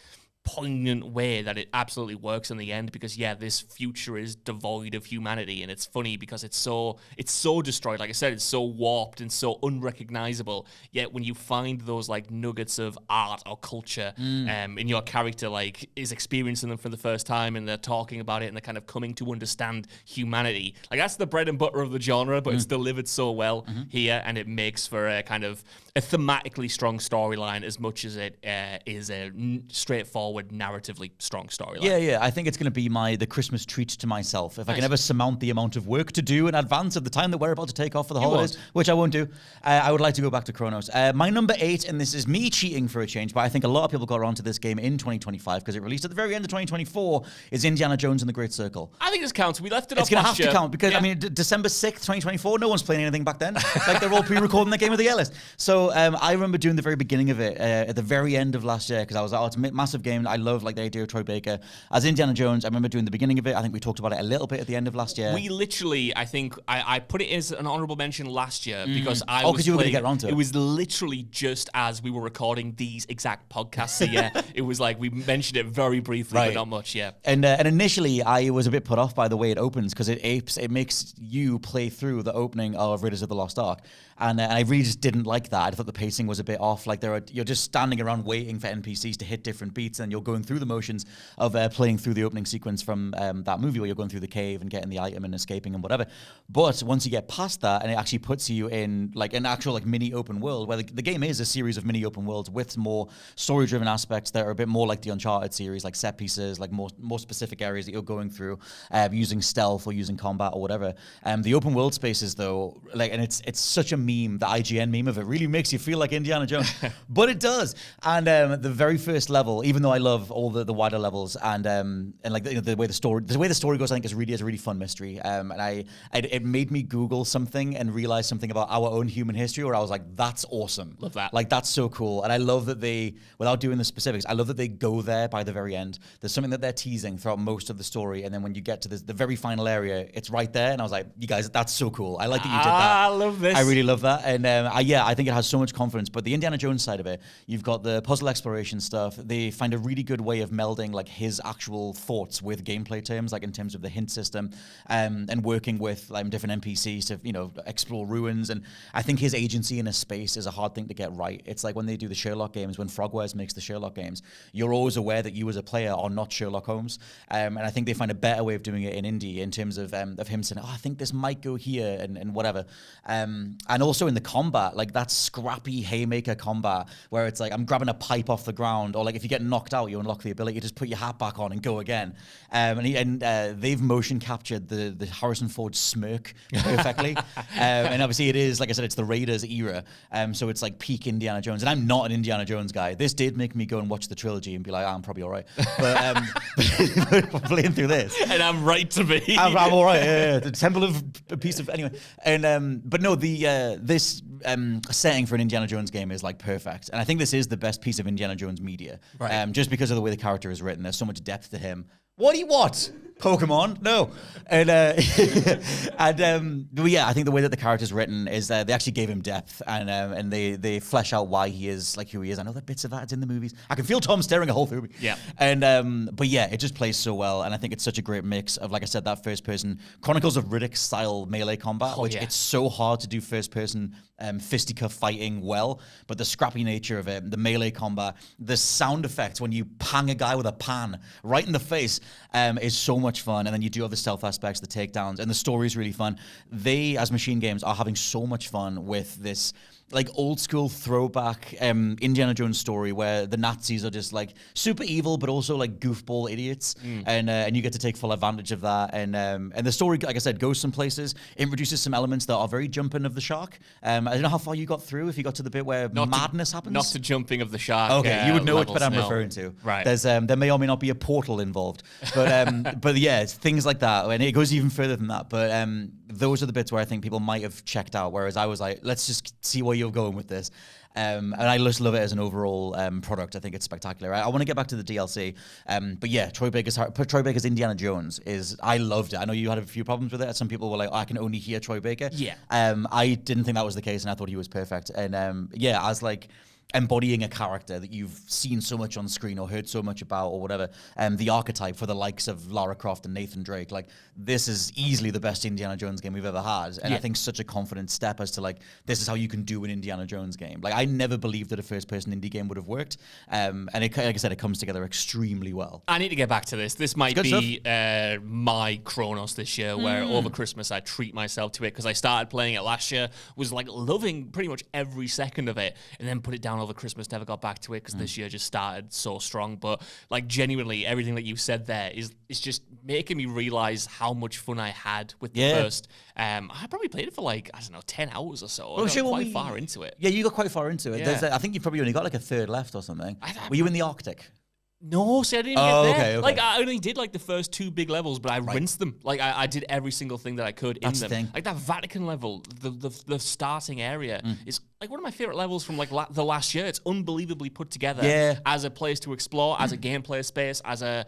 poignant way that it absolutely works in the end, because this future is devoid of humanity, and it's funny because it's so destroyed. Like I said, it's so warped and so unrecognizable, yet when you find those like nuggets of art or culture in your character like is experiencing them for the first time and they're talking about it and they're kind of coming to understand humanity, like that's the bread and butter of the genre, but it's delivered so well here, and it makes for a kind of a thematically strong storyline as much as it is a straightforward narratively strong storyline. Yeah. I think it's going to be the Christmas treat to myself. If I can ever surmount the amount of work to do in advance of the time that we're about to take off for the holidays, which I won't do, I would like to go back to Cronos. My number 8, and this is me cheating for a change, but I think a lot of people got around to this game in 2025 because it released at the very end of 2024, is Indiana Jones and the Great Circle. I think this counts. We left it off. It's going to have to count because, I mean, December 6th, 2024, no one's playing anything back then. Like, they're all pre-recording their game of the year list. So I remember doing the very beginning of it at the very end of last year because I was like, it's a massive game. I love like the idea of Troy Baker as Indiana Jones. I remember doing the beginning of it. I think we talked about it a little bit at the end of last year. We literally, I think, I put it as an honorable mention last year because because you were going to get around to it. It was literally just as we were recording these exact podcasts. So it was like we mentioned it very briefly, but not much. And initially, I was a bit put off by the way it opens because it makes you play through the opening of Raiders of the Lost Ark. And I really just didn't like that. I thought the pacing was a bit off. Like you're just standing around waiting for NPCs to hit different beats, and you're going through the motions of playing through the opening sequence from that movie where you're going through the cave and getting the item and escaping and whatever. But once you get past that, and it actually puts you in like an actual like mini open world, where the game is a series of mini open worlds with more story-driven aspects that are a bit more like the Uncharted series, like set pieces, like more specific areas that you're going through, using stealth or using combat or whatever. The open world spaces though, like, and it's such a meme, the IGN meme of it really makes you feel like Indiana Jones, but it does. And the very first level, even though I love all the wider levels and like the way the story goes, I think is a really fun mystery. And it made me Google something and realize something about our own human history where I was like, that's awesome. Love that. Like that's so cool. And I love that they, without doing the specifics, I love that they go there by the very end. There's something that they're teasing throughout most of the story, and then when you get to the very final area, it's right there. And I was like, you guys, that's so cool. I like that you did that. I love this. I really love that. And I think it has so much confidence. But the Indiana Jones side of it, you've got the puzzle exploration stuff. They find a really good way of melding like his actual thoughts with gameplay terms, like in terms of the hint system, and working with different NPCs to explore ruins. And I think his agency in a space is a hard thing to get right. It's like when they do the Sherlock games, when Frogwares makes the Sherlock games, you're always aware that you as a player are not Sherlock Holmes. And I think they find a better way of doing it in Indy in terms of him saying, I think this might go here and whatever. And also in the combat, like that scrappy haymaker combat where it's like I'm grabbing a pipe off the ground, or like if you get knocked out, you unlock the ability to just put your hat back on and go again. And they've motion captured the Harrison Ford smirk perfectly. And obviously it is, like I said, it's the Raiders era. So it's like peak Indiana Jones. And I'm not an Indiana Jones guy. This did make me go and watch the trilogy and be like, I'm probably all right. But playing through this. And I'm right to be. I'm all right. Yeah. The Temple of a piece of anyway. And but no, this setting for an Indiana Jones game is like perfect. And I think this is the best piece of Indiana Jones media. Right. Just because of the way the character is written. There's so much depth to him. What? Pokemon? No. And but yeah, I think the way that the character's written is they actually gave him depth and they flesh out why he is like who he is. I know that bits of that's in the movies. I can feel Tom staring a whole movie. Yeah. And but yeah, it just plays so well, and I think it's such a great mix of, like I said, that first person Chronicles of Riddick style melee combat, which it's so hard to do first person fisticuff fighting well, but the scrappy nature of it, the melee combat, the sound effects when you pang a guy with a pan right in the face is so much fun. And then you do have the stealth aspects, the takedowns, and the story is really fun. They, as Machine Games, are having so much fun with this like old school throwback Indiana Jones story where the Nazis are just like super evil but also like goofball idiots, and you get to take full advantage of that. And the story, like I said, goes some places, introduces some elements that are very jumping of the shark. I don't know how far you got through, if you got to the bit where madness happens. Not to jumping of the shark. Okay, you would know what I'm referring to. Right. There's there may or may not be a portal involved, but but yeah, it's things like that, and it goes even further than that. But those are the bits where I think people might have checked out, whereas I was like, let's just see where you're going with this. And I just love it as an overall product. I think it's spectacular. I want to get back to the DLC, but yeah, Troy Baker's Indiana Jones I loved it. I know you had a few problems with it. Some people were like, I can only hear Troy Baker. Yeah. I didn't think that was the case, and I thought he was perfect. And yeah, as like embodying a character that you've seen so much on screen or heard so much about or whatever, the archetype for the likes of Lara Croft and Nathan Drake, like this is easily the best Indiana Jones game we've ever had, and I think such a confident step as to like this is how you can do an Indiana Jones game. Like I never believed that a first-person indie game would have worked, and it, like I said, it comes together extremely well. I need to get back to this. This might be my Cronos this year, where over Christmas I treat myself to it because I started playing it last year, was like loving pretty much every second of it, and then put it down over Christmas, never got back to it because this year just started so strong. But like genuinely, everything that you said there is just making me realize how much fun I had with the first. I probably played it for like, I don't know, 10 hours or so. I got quite far into it. Yeah, you got quite far into it. Yeah. I think you've probably only got like a third left or something. Were you in the Arctic? No, see, I didn't get there. Okay. Like, I only did like the first 2 big levels, but I rinsed them. Like, I did every single thing that I could in them. Thing. Like that Vatican level, the starting area is like one of my favorite levels from like the last year. It's unbelievably put together as a place to explore, as a gameplay space, as a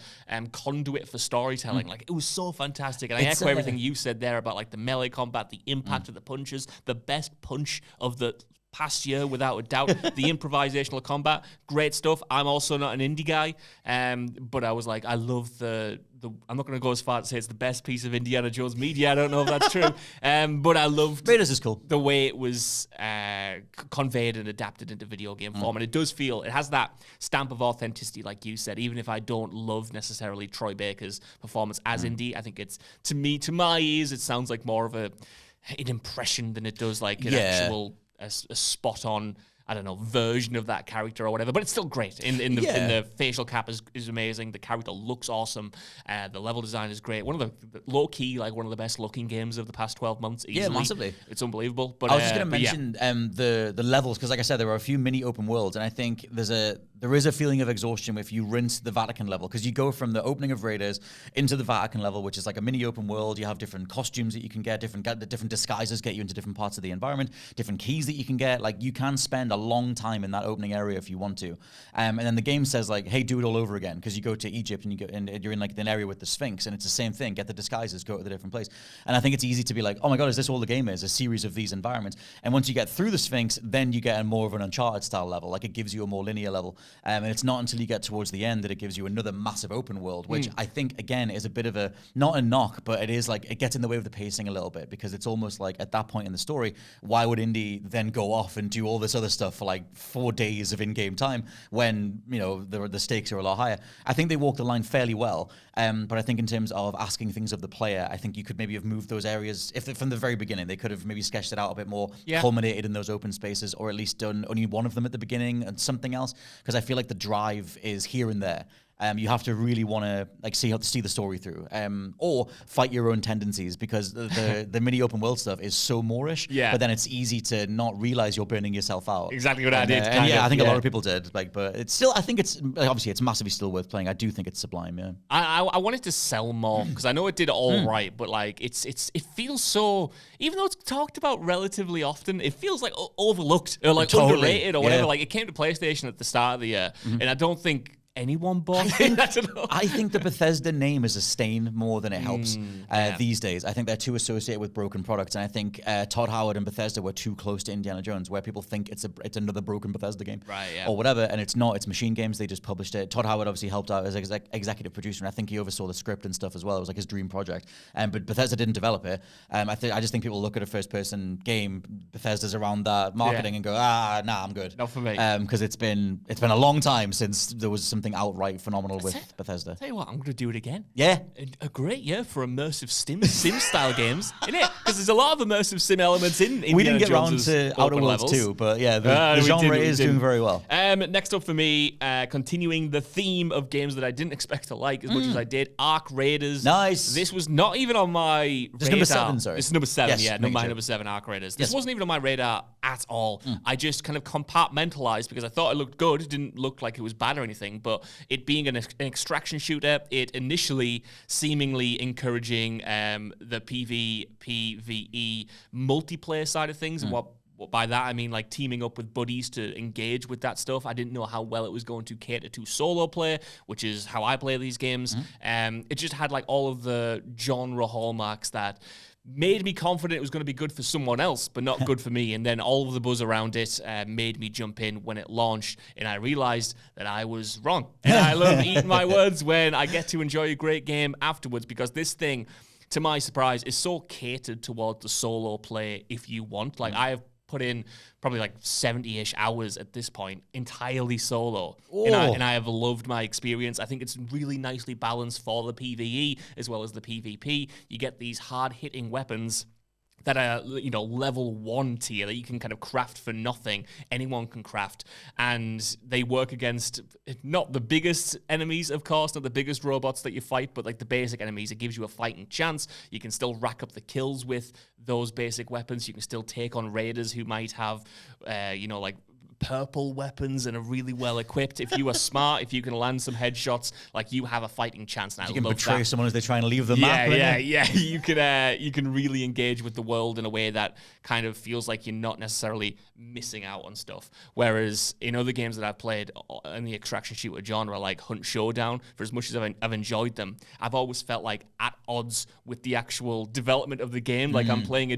conduit for storytelling. Like, it was so fantastic. And I echo everything you said there about like the melee combat, the impact of the punches, the best punch of the past year, without a doubt. The improvisational combat, great stuff. I'm also not an indie guy, but I was like, I love the I'm not going to go as far to say it's the best piece of Indiana Jones media. I don't know if that's true, but I loved Raiders is cool. The way it was conveyed and adapted into video game form, and it does feel, it has that stamp of authenticity, like you said. Even if I don't love necessarily Troy Baker's performance as indie, I think it's, to my ears, it sounds like more of an impression than it does like an actual a spot on, I don't know, version of that character or whatever, but it's still great. In the facial cap is amazing. The character looks awesome. The level design is great. One of the low key, like one of the best looking games of the past 12 months. Easily. Yeah, massively. It's unbelievable. But I was just going to mention the levels, because like I said, there are a few mini open worlds, and I think there's there is a feeling of exhaustion if you rinse the Vatican level, because you go from the opening of Raiders into the Vatican level, which is like a mini open world. You have different costumes that you can get, different disguises get you into different parts of the environment, different keys that you can get. Like, you can spend a long time in that opening area if you want to. And then the game says like, hey, do it all over again, because you go to Egypt and you're in like an area with the Sphinx, and it's the same thing. Get the disguises, go to the different place. And I think it's easy to be like, oh my God, is this all the game is? A series of these environments. And once you get through the Sphinx, then you get a more of an Uncharted style level. Like, it gives you a more linear level. And it's not until you get towards the end that it gives you another massive open world, which I think, again, is a bit of a, not a knock, but it is like, it gets in the way of the pacing a little bit, because it's almost like at that point in the story, why would Indy then go off and do all this other stuff for like 4 days of in-game time when, you know, the stakes are a lot higher? I think they walk the line fairly well. But I think in terms of asking things of the player, I think you could maybe have moved those areas, if from the very beginning, they could have maybe sketched it out a bit more, culminated in those open spaces, or at least done only one of them at the beginning and something else, because I feel like the drive is here and there. You have to really want to like see the story through, or fight your own tendencies, because the mini open world stuff is so Moorish. Yeah. But then it's easy to not realize you're burning yourself out. Exactly what I did. I think a lot of people did. Like, but it's still, I think it's obviously it's massively still worth playing. I do think it's sublime. Yeah. I wanted to sell more, because I know it did all right, but like it feels so, even though it's talked about relatively often, it feels like overlooked or like underrated or whatever. Like, it came to PlayStation at the start of the year, and I don't think anyone bought it. I think the Bethesda name is a stain more than it helps these days. I think they're too associated with broken products, and I think Todd Howard and Bethesda were too close to Indiana Jones, where people think it's another broken Bethesda game, or whatever, and it's not. It's Machine Games. They just published it. Todd Howard obviously helped out as executive producer, and I think he oversaw the script and stuff as well. It was like his dream project, but Bethesda didn't develop it. I just think people look at a first-person game, Bethesda's around that marketing, and go, nah, I'm good. Not for me. Because it's been a long time since there was something outright phenomenal with Bethesda. Tell you what, I'm going to do it again. Yeah. A great year for immersive sim-style games, isn't it? Because there's a lot of immersive sim elements in Indiana We didn't get around Jones's to Outer Worlds levels. too, but yeah, the genre is doing very well. Next up for me, continuing the theme of games that I didn't expect to like as much as I did, Arc Raiders. Nice. This was not even on my radar. Number 7, sorry. This is number 7, yes, number 7, Arc Raiders. This wasn't even on my radar at all. I just kind of compartmentalized because I thought it looked good. It didn't look like it was bad or anything, but it being an extraction shooter, it initially seemingly encouraging the PvE multiplayer side of things, and what by that I mean like teaming up with buddies to engage with that stuff. I didn't know how well it was going to cater to solo play, which is how I play these games. It just had like all of the genre hallmarks that made me confident it was going to be good for someone else, but not good for me. And then all of the buzz around it made me jump in when it launched, and I realized that I was wrong. And I love eating my words when I get to enjoy a great game afterwards, because this thing, to my surprise, is so catered towards the solo play if you want. Like, I have put in probably like 70-ish hours at this point, entirely solo. And I have loved my experience. I think it's really nicely balanced for the PvE as well as the PvP. You get these hard-hitting weapons that are, you know, level 1 tier that you can kind of craft for nothing. Anyone can craft. And they work against not the biggest enemies, of course, not the biggest robots that you fight, but like the basic enemies. It gives you a fighting chance. You can still rack up the kills with those basic weapons. You can still take on raiders who might have, like purple weapons and are really well equipped. If you are smart, if you can land some headshots, like, you have a fighting chance. And you can love betray that. someone as they try and leave the map. Yeah. You can really engage with the world in a way that kind of feels like you're not necessarily missing out on stuff. Whereas in other games that I've played in the extraction shooter genre, like Hunt Showdown, for as much as I've enjoyed them, I've always felt like at odds with the actual development of the game. Like, I'm playing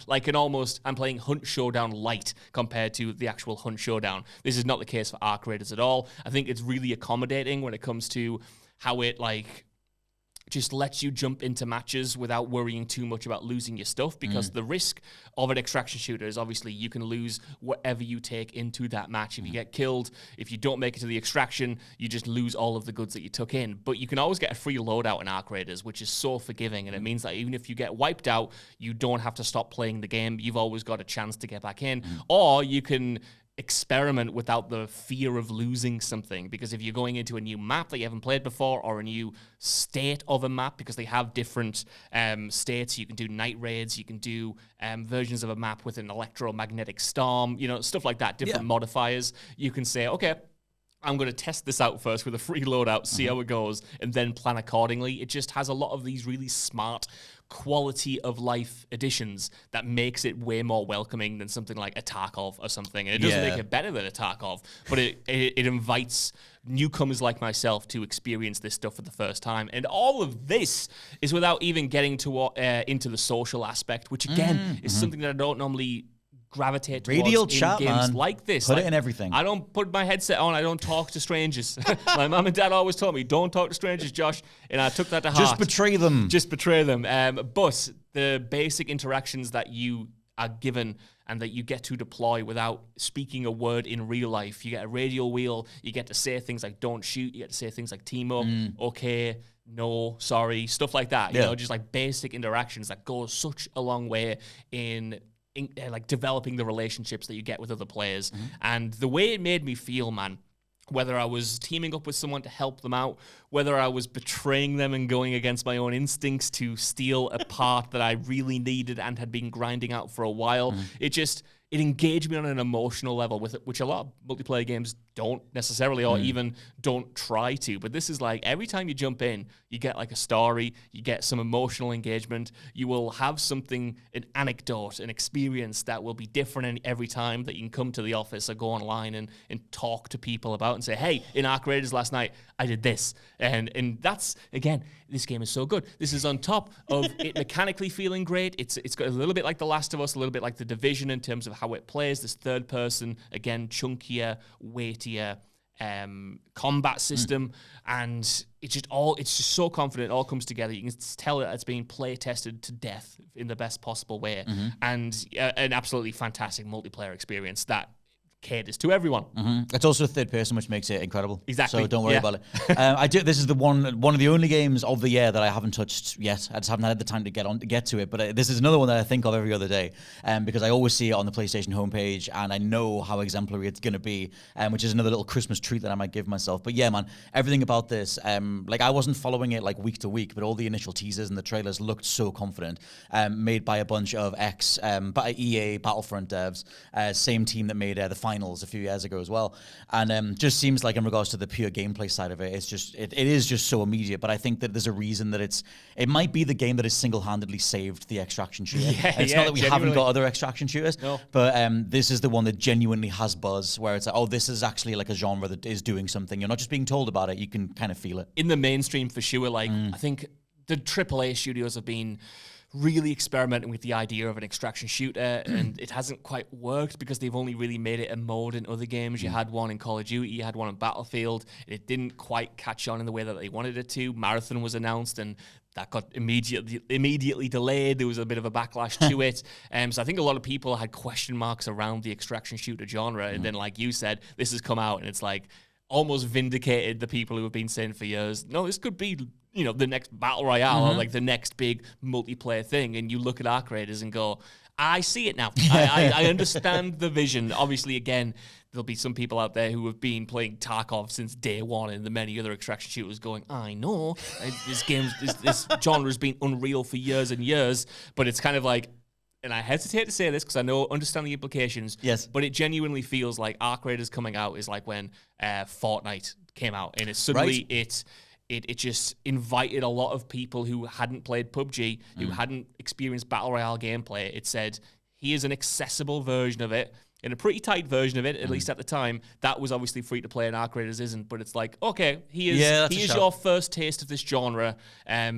I'm playing Hunt Showdown light compared to the actual Hunt Showdown. This is not the case for Arc Raiders at all. I think it's really accommodating when it comes to how it just lets you jump into matches without worrying too much about losing your stuff, because the risk of an extraction shooter is obviously you can lose whatever you take into that match. If you get killed, if you don't make it to the extraction, you just lose all of the goods that you took in. But you can always get a free loadout in Arc Raiders, which is so forgiving, and it means that even if you get wiped out, you don't have to stop playing the game. You've always got a chance to get back in. Or you can experiment without the fear of losing something, because if you're going into a new map that you haven't played before, or a new state of a map, because they have different states, you can do night raids, you can do versions of a map with an electromagnetic storm, stuff like that, different modifiers. You can say, okay, I'm going to test this out first with a free loadout, see how it goes, and then plan accordingly. It just has a lot of these really smart quality of life additions that makes it way more welcoming than something like a Tarkov or something. And it doesn't make it better than a Tarkov, but it invites newcomers like myself to experience this stuff for the first time. And all of this is without even getting to into the social aspect, which again is something that I don't normally gravitate towards Radio in chat, games man. like this. Put it in everything. I don't put my headset on. I don't talk to strangers. My mum and dad always told me, don't talk to strangers, Josh. And I took that to heart. Just betray them. Just betray them. But the basic interactions that you are given and that you get to deploy without speaking a word in real life. You get a radio wheel. You get to say things like don't shoot. You get to say things like team up, okay, no, sorry, stuff like that. You know, just like basic interactions that go such a long way in like developing the relationships that you get with other players. And the way it made me feel, man, whether I was teaming up with someone to help them out, whether I was betraying them and going against my own instincts to steal a part that I really needed and had been grinding out for a while, it engaged me on an emotional level with it, which a lot of multiplayer games don't necessarily or even don't try to. But this is like every time you jump in, you get like a story, you get some emotional engagement, you will have something, an anecdote, an experience that will be different every time that you can come to the office or go online and talk to people about and say, hey, in Arc Raiders last night, I did this. And that's, again, this game is so good. This is on top of it mechanically feeling great. It's got a little bit like The Last of Us, a little bit like The Division in terms of how it plays. This third person, again, chunkier, weightier combat system. And it's just so confident. It all comes together. You can tell that it's being play tested to death in the best possible way. And an absolutely fantastic multiplayer experience that caters to everyone. It's also a third person, which makes it incredible. Exactly. So don't worry about it. This is the one of the only games of the year that I haven't touched yet. I just haven't had the time to get to it. But this is another one that I think of every other day, because I always see it on the PlayStation homepage, and I know how exemplary it's going to be, which is another little Christmas treat that I might give myself. But yeah, man, everything about this, like I wasn't following it like week to week, but all the initial teasers and the trailers looked so confident. Made by a bunch of EA Battlefront devs, same team that made the finals a few years ago as well, and just seems like in regards to the pure gameplay side of it, it's just it is just so immediate. But I think that there's a reason that it might be the game that has single-handedly saved the extraction shooter. It's not that we haven't got other extraction shooters, but this is the one that genuinely has buzz, where it's like, oh, this is actually like a genre that is doing something. You're not just being told about it; you can kind of feel it in the mainstream for sure. Like I think the AAA studios have been really experimenting with the idea of an extraction shooter, and it hasn't quite worked because they've only really made it a mode in other games. You had one in Call of Duty, you had one in Battlefield, and it didn't quite catch on in the way that they wanted it to. Marathon was announced, and that got immediately delayed. There was a bit of a backlash to it. So I think a lot of people had question marks around the extraction shooter genre, and then like you said, this has come out, and it's like almost vindicated the people who have been saying for years, no, this could be, you know, the next battle royale or like the next big multiplayer thing. And you look at Arc Raiders and go, I see it now. I understand the vision. Obviously, again, there'll be some people out there who have been playing Tarkov since day one and the many other extraction shooters going, I know, this genre has been unreal for years and years, but it's kind of like, and I hesitate to say this because I understand the implications. Yes. But it genuinely feels like Arc Raiders coming out is like when Fortnite came out, and it's suddenly it just invited a lot of people who hadn't played PUBG, who hadn't experienced Battle Royale gameplay. It said, here's an accessible version of it, and a pretty tight version of it, at least at the time. That was obviously free to play, and Arc Raiders isn't, but it's like, okay, here's your first taste of this genre.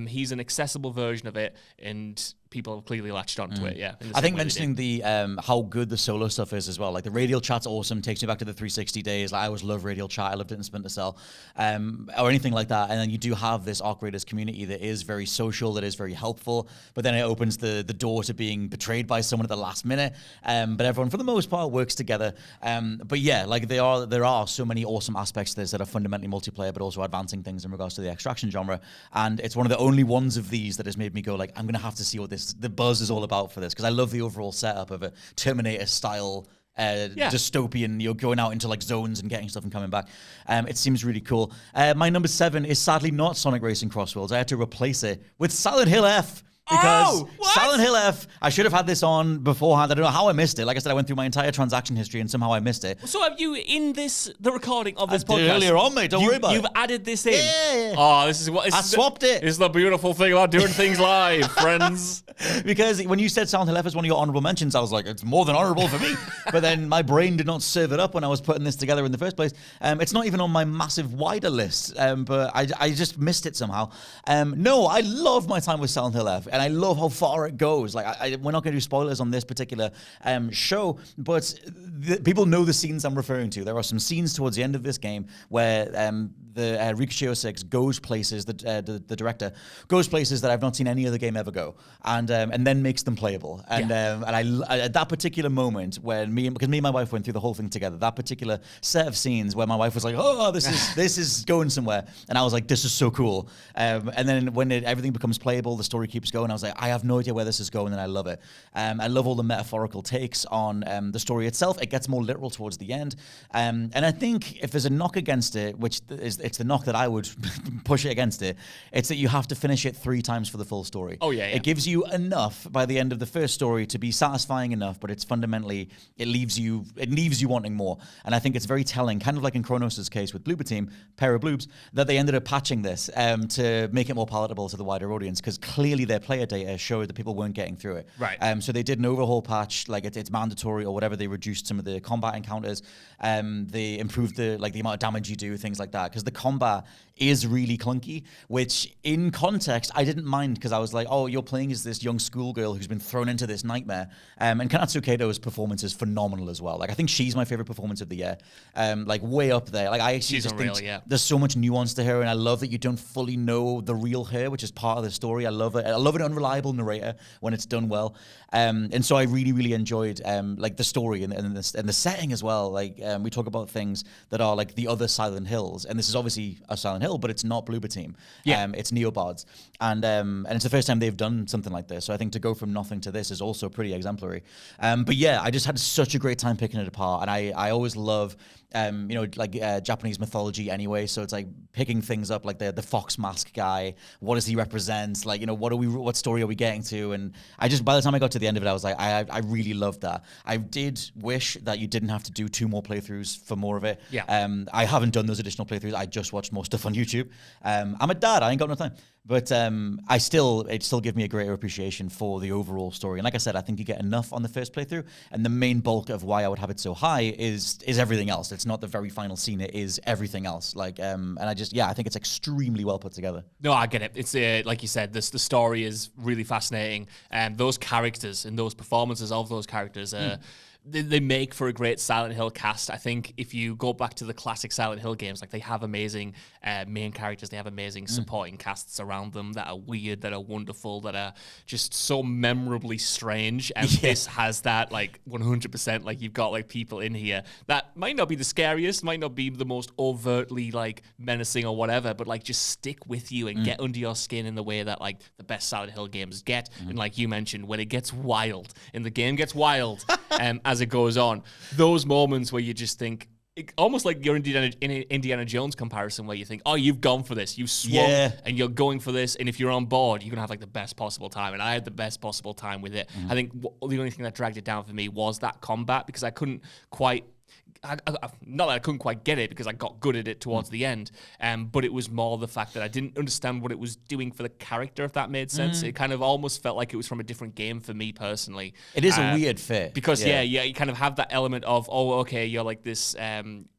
He's an accessible version of it, and people have clearly latched onto it, I think mentioning the how good the solo stuff is as well. Like the radial chat's awesome, takes me back to the 360 days. Like I always love radial chat. I loved it in Splinter Cell, or anything like that. And then you do have this Arc Raiders community that is very social, that is very helpful. But then it opens the door to being betrayed by someone at the last minute. But everyone, for the most part, works together. But yeah, like there are so many awesome aspects to this that are fundamentally multiplayer, but also advancing things in regards to the extraction genre. And it's one of the only ones of these that has made me go like, I'm gonna have to see what the buzz is all about for this, because I love the overall setup of a Terminator style dystopian. You're going out into like zones and getting stuff and coming back. It seems really cool. My number 7 is sadly not Sonic Racing Crossworlds. I had to replace it with Silent Hill F. Because Silent Hill F, I should have had this on beforehand. I don't know how I missed it. Like I said, I went through my entire transaction history and somehow I missed it. So have you, in the recording of this podcast, earlier on, mate, don't worry about it. You've added this in? Yeah. Oh, this is what... I swapped it. This is the beautiful thing about doing things live, friends. Because when you said Silent Hill F is one of your honorable mentions, I was like, it's more than honorable for me. But then my brain did not serve it up when I was putting this together in the first place. It's not even on my massive wider list, but I just missed it somehow. No, I love my time with Silent Hill F, and I love how far it goes. Like, we're not going to do spoilers on this particular show, but people know the scenes I'm referring to. There are some scenes towards the end of this game where the Ricochet 06 goes places, the director goes places that I've not seen any other game ever go, and then makes them playable. And I at that particular moment when because me and my wife went through the whole thing together, that particular set of scenes where my wife was like, "Oh, this is going somewhere," and I was like, "This is so cool." And then when everything becomes playable, the story keeps going. I was like, I have no idea where this is going, and I love it. I love all the metaphorical takes on the story itself. It gets more literal towards the end, and I think if there's a knock against it, which it's the knock that I would push it against it, it's that you have to finish it 3 times for the full story. Oh yeah. It gives you enough by the end of the first story to be satisfying enough, but it's fundamentally it leaves you wanting more. And I think it's very telling, kind of like in Cronos' case with Bloober Team, pair of bloobs, that they ended up patching this to make it more palatable to the wider audience, because clearly their player data showed that people weren't getting through it. Right. So they did an overhaul patch, like it's mandatory or whatever. They reduced some of the combat encounters. They improved the amount of damage you do, things like that, because the combat is really clunky, which in context I didn't mind, because I was like, oh, you're playing as this young schoolgirl who's been thrown into this nightmare. And Kanatsu Kato's performance is phenomenal as well. Like, I think she's my favorite performance of the year, like way up there. Like, I actually just think there's so much nuance to her, and I love that you don't fully know the real her, which is part of the story. I love it. I love an unreliable narrator when it's done well. And so I really, really enjoyed like the story and the setting as well. Like, we talk about things that are like the other Silent Hills, and this is obviously a Silent Hill, but it's not Bloober Team. It's Neobards, and it's the first time they've done something like this. So I think to go from nothing to this is also pretty exemplary. But yeah, I just had such a great time picking it apart, and I always love Japanese mythology anyway. So it's like picking things up, like the fox mask guy. What does he represent? Like, what story are we getting to? And I just, by the time I got to the end of it, I was like, I really loved that. I did wish that you didn't have to do 2 more playthroughs for more of it. I haven't done those additional playthroughs. I just watched more stuff on YouTube. I'm a dad. I ain't got no time. But it still gives me a greater appreciation for the overall story. And like I said, I think you get enough on the first playthrough. And the main bulk of why I would have it so high is everything else. It's not the very final scene. It is everything else. Like, and I think it's extremely well put together. No, I get it. It's like you said, the story is really fascinating. And those characters and those performances of those characters they make for a great Silent Hill cast. I think if you go back to the classic Silent Hill games, like, they have amazing main characters, they have amazing supporting casts around them that are weird, that are wonderful, that are just so memorably strange. And this has that, like, 100%. Like, you've got like people in here that might not be the scariest, might not be the most overtly like menacing or whatever, but like just stick with you and get under your skin in the way that like the best Silent Hill games get. And like you mentioned, when it gets wild and the game gets wild, as it goes on, those moments where you just think, almost like your Indiana Jones comparison, where you think, oh, you've gone for this, you've swung and you're going for this, and if you're on board, you're gonna have like the best possible time. And I had the best possible time with it. I think the only thing that dragged it down for me was that combat, because I couldn't quite not that I couldn't quite get it, because I got good at it towards the end, but it was more the fact that I didn't understand what it was doing for the character, if that made sense. It kind of almost felt like it was from a different game for me personally. It is a weird fit. Because, you kind of have that element of, oh, okay, you're like this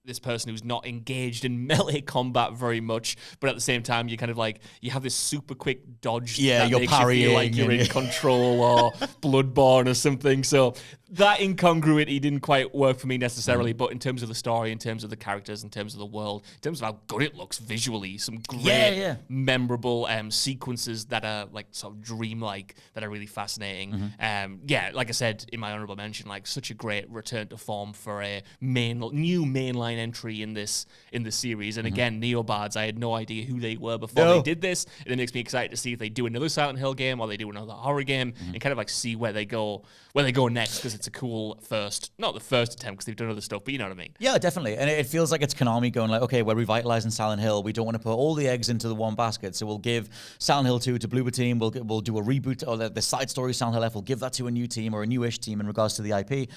this person who's not engaged in melee combat very much, but at the same time, you kind of like, you have this super quick dodge that you're makes parrying, you feel like you're in Control or Bloodborne or something. So that incongruity didn't quite work for me necessarily, but in terms of the story, in terms of the characters, in terms of the world, in terms of how good it looks visually, some great, memorable sequences that are like sort of dreamlike, that are really fascinating. Like I said in my honorable mention, like such a great return to form for a new mainline entry in this series. And again, Neobards, I had no idea who they were before they did this, and it makes me excited to see if they do another Silent Hill game or they do another horror game, and kind of like see where they go next, because it's a cool not the first attempt, because they've done other stuff, but but you know what I mean. Yeah, definitely. And it feels like it's Konami going like, okay, we're revitalizing Silent Hill. We don't want to put all the eggs into the one basket. So we'll give Silent Hill 2 to Bloober Team. We'll do a reboot, or the side story Silent Hill F. We'll give that to a new team or a newish team in regards to the IP.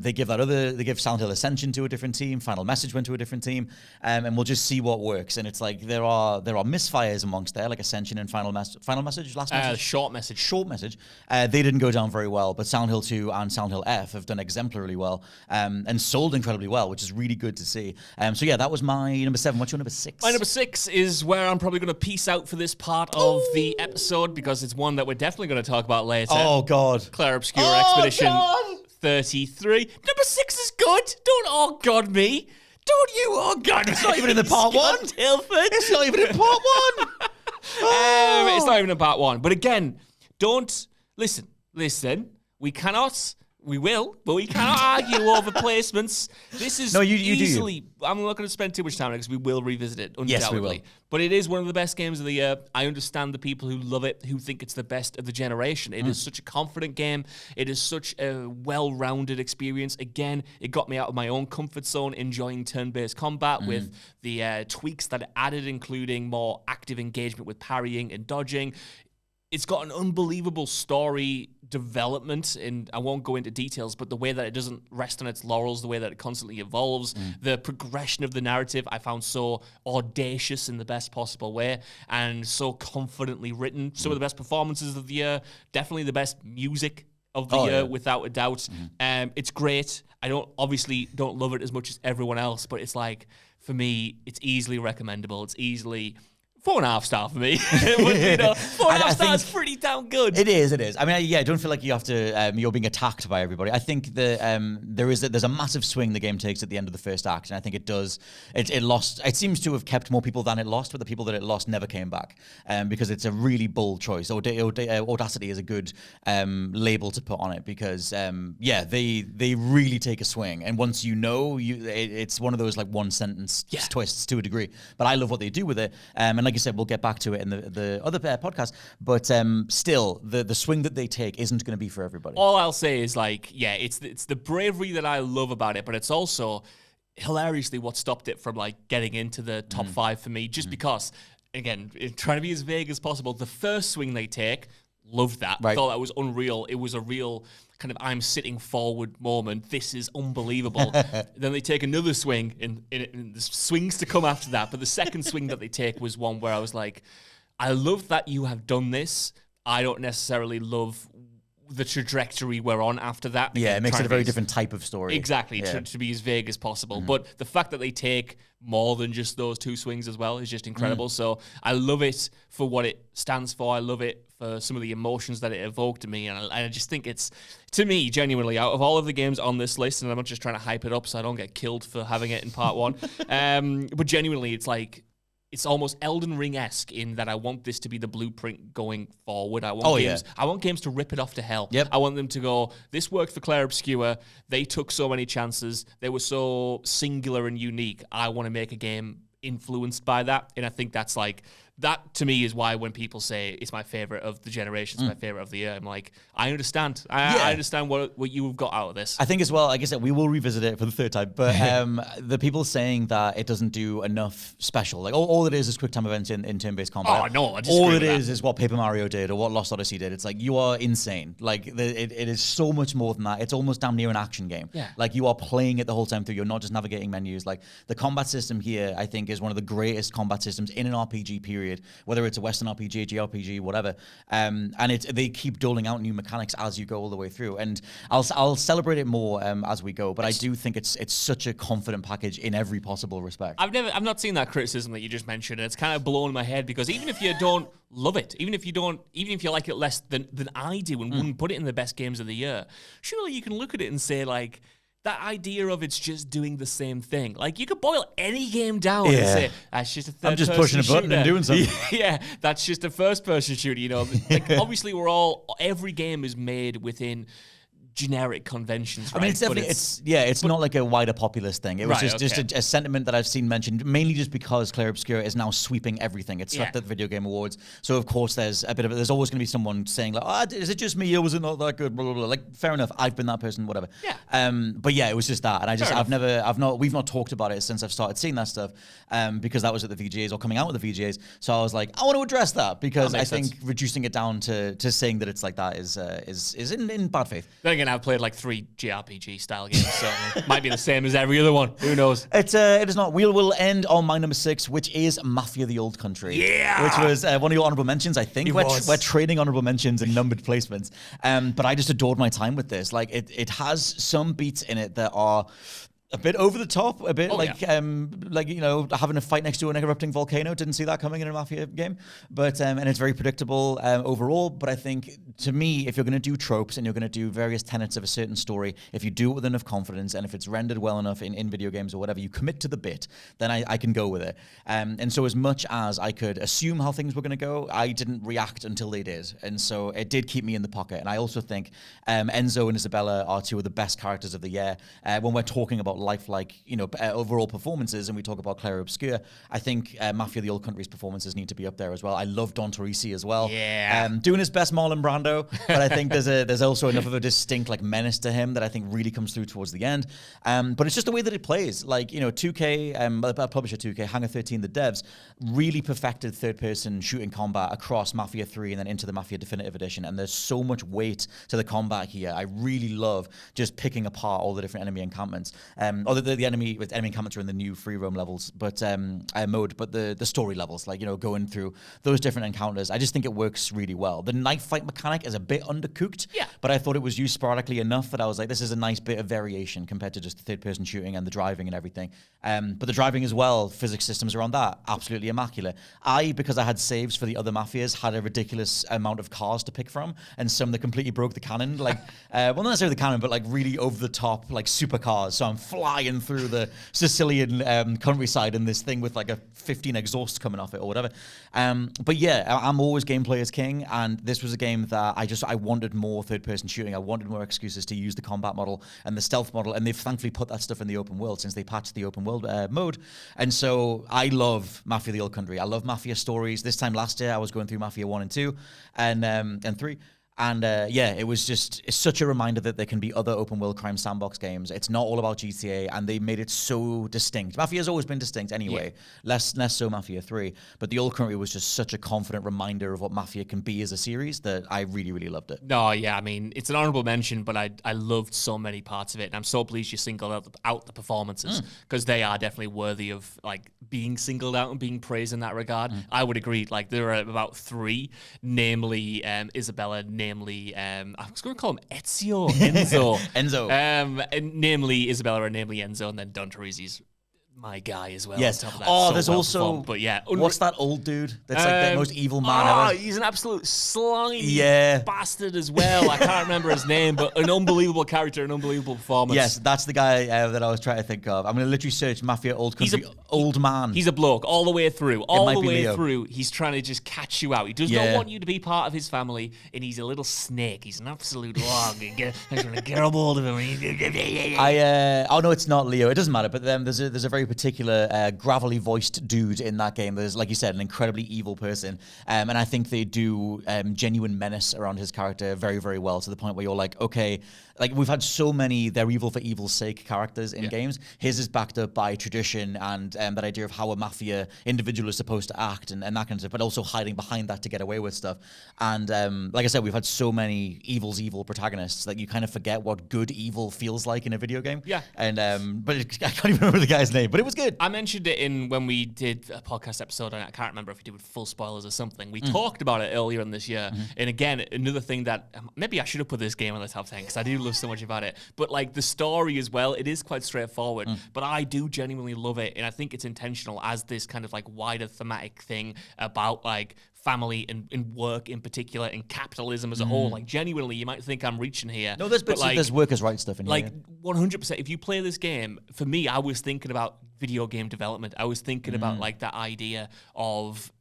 They give Silent Hill Ascension to a different team. Final Message went to a different team. And we'll just see what works. And it's like there are misfires amongst there, like Ascension and Final Message, Last Message? Short Message. Short Message. They didn't go down very well, but Silent Hill 2 and Silent Hill F have done exemplarily well and sold incredibly well, which is really good to see. So yeah, that was my number 7. What's your number 6? My number 6 is where I'm probably going to peace out for this part of the episode, because it's one that we're definitely going to talk about later. Oh, God. Clair Obscur Expedition 33. Number 6 is good. Don't oh God me. Don't you oh God me. It's not even in the part 1. It's not even in part 1. It's not even in part 1. But again, don't listen. We will, but we cannot argue over placements. This is easily. I'm not going to spend too much time on it because we will revisit it, undoubtedly. Yes, we will. But it is one of the best games of the year. I understand the people who love it, who think it's the best of the generation. It is such a confident game. It is such a well-rounded experience. Again, it got me out of my own comfort zone, enjoying turn-based combat with the tweaks that it added, including more active engagement with parrying and dodging. It's got an unbelievable story development, and I won't go into details, but the way that it doesn't rest on its laurels, the way that it constantly evolves, the progression of the narrative I found so audacious in the best possible way and so confidently written. Some of the best performances of the year, definitely the best music of the year, without a doubt. It's great. I don't love it as much as everyone else, but it's like, for me, it's easily recommendable. It's easily 4.5 star for me. But, 4.5 stars pretty damn good. It is. I mean, I don't feel like you have to. You're being attacked by everybody. I think that there's a massive swing the game takes at the end of the first act, and I think it does. It lost. It seems to have kept more people than it lost, but the people that it lost never came back. Because it's a really bold choice. Audacity is a good label to put on it, because they really take a swing, and once it's one of those like one sentence twists to a degree. But I love what they do with it, and like you said, we'll get back to it in the other podcast. But still, the swing that they take isn't going to be for everybody. All I'll say is it's the bravery that I love about it, but it's also hilariously what stopped it from getting into the top 5 for me. Just because, again, trying to be as vague as possible, the first swing they take, loved that. Right. Thought that was unreal. It was a real kind of I'm sitting forward moment. This is unbelievable. Then they take another swing, and the swings to come after that. But the second swing that they take was one where I was like, I love that you have done this. I don't necessarily love the trajectory we're on after that. Yeah, it makes it a very different type of story. Exactly, to be as vague as possible. But the fact that they take more than just those 2 swings as well is just incredible. So I love it for what it stands for. I love it for some of the emotions that it evoked in me. And I just think it's, to me, genuinely, out of all of the games on this list, and I'm not just trying to hype it up so I don't get killed for having it in part 1, but genuinely, it's like, it's almost Elden Ring-esque in that I want this to be the blueprint going forward. I want games to rip it off to hell. Yep. I want them to go, this worked for Clair Obscur. They took so many chances. They were so singular and unique. I want to make a game influenced by that. And I think that's that to me is why when people say it's my favorite of the generation, it's my favorite of the year, I'm like, I understand. I understand what you've got out of this. I think as well, like I said, we will revisit it for the 3rd time, but the people saying that it doesn't do enough special, all it is quick time events in turn-based combat. Oh, no, I all it is what Paper Mario did or what Lost Odyssey did. It's like, you are insane. It is so much more than that. It's almost damn near an action game. Yeah. You are playing it the whole time through. You're not just navigating menus. The combat system here, I think, is one of the greatest combat systems in an RPG period, whether it's a Western RPG, JRPG, whatever. And they keep doling out new mechanics as you go all the way through. And I'll celebrate it more as we go. But I do think it's such a confident package in every possible respect. I've not seen that criticism that you just mentioned, and it's kind of blown my head, because even if you don't love it, even if you like it less than I do and wouldn't put it in the best games of the year, surely you can look at it and say, that idea of it's just doing the same thing. You could boil any game down and say, that's just a third-person shooter. I'm just pushing a button and doing something. Yeah, that's just a first-person shooter, Obviously, every game is made within generic conventions, right? I mean, it's definitely, it's not like a wider populist thing. It was just a sentiment that I've seen mentioned, mainly just because Clair Obscur is now sweeping everything. It's swept at the Video Game Awards. So, of course, there's always going to be someone saying, like, is it just me or was it not that good? Blah, blah, blah. Like, fair enough. I've been that person, whatever. Yeah. But yeah, it was just that. And we've not talked about it since I've started seeing that stuff, because that was at the VGAs or coming out with the VGAs. So I was like, I want to address that because I think reducing it down to saying that it's like that is in bad faith. Then again, I've played like 3 JRPG style games, so it might be the same as every other one. Who knows? It is not. We'll end on my number 6, which is Mafia: The Old Country. Yeah, which was one of your honorable mentions. I think we're trading honorable mentions and numbered placements. But I just adored my time with this. Like it has some beats in it that are a bit over the top, a bit having a fight next to an erupting volcano. Didn't see that coming in a Mafia game, but and it's very predictable overall. But I think, to me, if you're going to do tropes and you're going to do various tenets of a certain story, if you do it with enough confidence and if it's rendered well enough in video games or whatever, you commit to the bit, then I can go with it. And so as much as I could assume how things were going to go, I didn't react until they did. And so it did keep me in the pocket. And I also think Enzo and Isabella are 2 of the best characters of the year. When we're talking about lifelike, overall performances, and we talk about Clair Obscur, I think Mafia: The Old Country's performances need to be up there as well. I love Don Torrisi as well. Yeah. Doing his best Marlon Brando, but I think there's also enough of a distinct menace to him that I think really comes through towards the end. But it's just the way that it plays. 2K, publisher 2K, Hangar 13, the devs, really perfected third-person shooting combat across Mafia 3 and then into the Mafia Definitive Edition, and there's so much weight to the combat here. I really love just picking apart all the different enemy encampments. Or the enemy encampments are in the new free roam levels, but mode, but the story levels, going through those different encounters, I just think it works really well. The knife fight mechanic is a bit undercooked, but I thought it was used sporadically enough that I was like, this is a nice bit of variation compared to just the third-person shooting and the driving and everything. But the driving as well, physics systems around that, absolutely immaculate. Because I had saves for the other Mafias, had a ridiculous amount of cars to pick from, and some that completely broke the canon, well, not necessarily the canon, but really over the top, supercars. So I'm flying through the Sicilian countryside in this thing with a 15 exhausts coming off it or whatever. But yeah, I'm always gameplay is king, and this was a game that I wanted more third-person shooting. I wanted more excuses to use the combat model and the stealth model, and they've thankfully put that stuff in the open world since they patched the open world mode. And so I love Mafia: The Old Country. I love Mafia stories. This time last year, I was going through Mafia 1 and 2 and 3. And it's such a reminder that there can be other open world crime sandbox games. It's not all about GTA, and they made it so distinct. Mafia's always been distinct anyway, less so Mafia 3. But The Old Country was just such a confident reminder of what Mafia can be as a series that I really, really loved it. No, yeah, I mean, it's an honorable mention, but I loved so many parts of it, and I'm so pleased you singled out the performances, because they are definitely worthy of being singled out and being praised in that regard. I would agree. There are about 3, namely Isabella, namely, I was going to call him Enzo. Namely Isabella and namely Enzo, and then Don Torrisi's my guy as well. Yes. On top of that. Oh, there's also, performed. But yeah, what's that old dude? That's the most evil man ever. He's an absolute slimy bastard as well. I can't remember his name, but an unbelievable character, an unbelievable performance. Yes, that's the guy that I was trying to think of. I'm going to literally search Mafia Old Country, old man. He's a bloke all the way through. All the way through, he's trying to just catch you out. He does not want you to be part of his family, and he's a little snake. He's an absolute log. He's going to get a hold of him. Oh no, it's not Leo. It doesn't matter. But then there's a very particular gravelly voiced dude in that game. There's, like you said, an incredibly evil person, and I think they do genuine menace around his character very, very well, to the point where you're like, okay, we've had so many they're evil for evil's sake characters in games. His is backed up by tradition and that idea of how a mafia individual is supposed to act and that kind of stuff, but also hiding behind that to get away with stuff. And like I said, we've had so many evil's evil protagonists that you kind of forget what good evil feels like in a video game. Yeah. And I can't even remember the guy's name, but it was good. I mentioned it when we did a podcast episode, and I can't remember if we did with full spoilers or something. We talked about it earlier in this year. And again, another thing that maybe I should have put this game on the top 10 because I do love so much about it. But the story as well, it is quite straightforward. But I do genuinely love it, and I think it's intentional as this kind of wider thematic thing about family and work in particular, and capitalism as a whole. Genuinely, you might think I'm reaching here. No, there's workers' rights stuff in here. 100%. If you play this game, for me, I was thinking about video game development. I was thinking about that idea of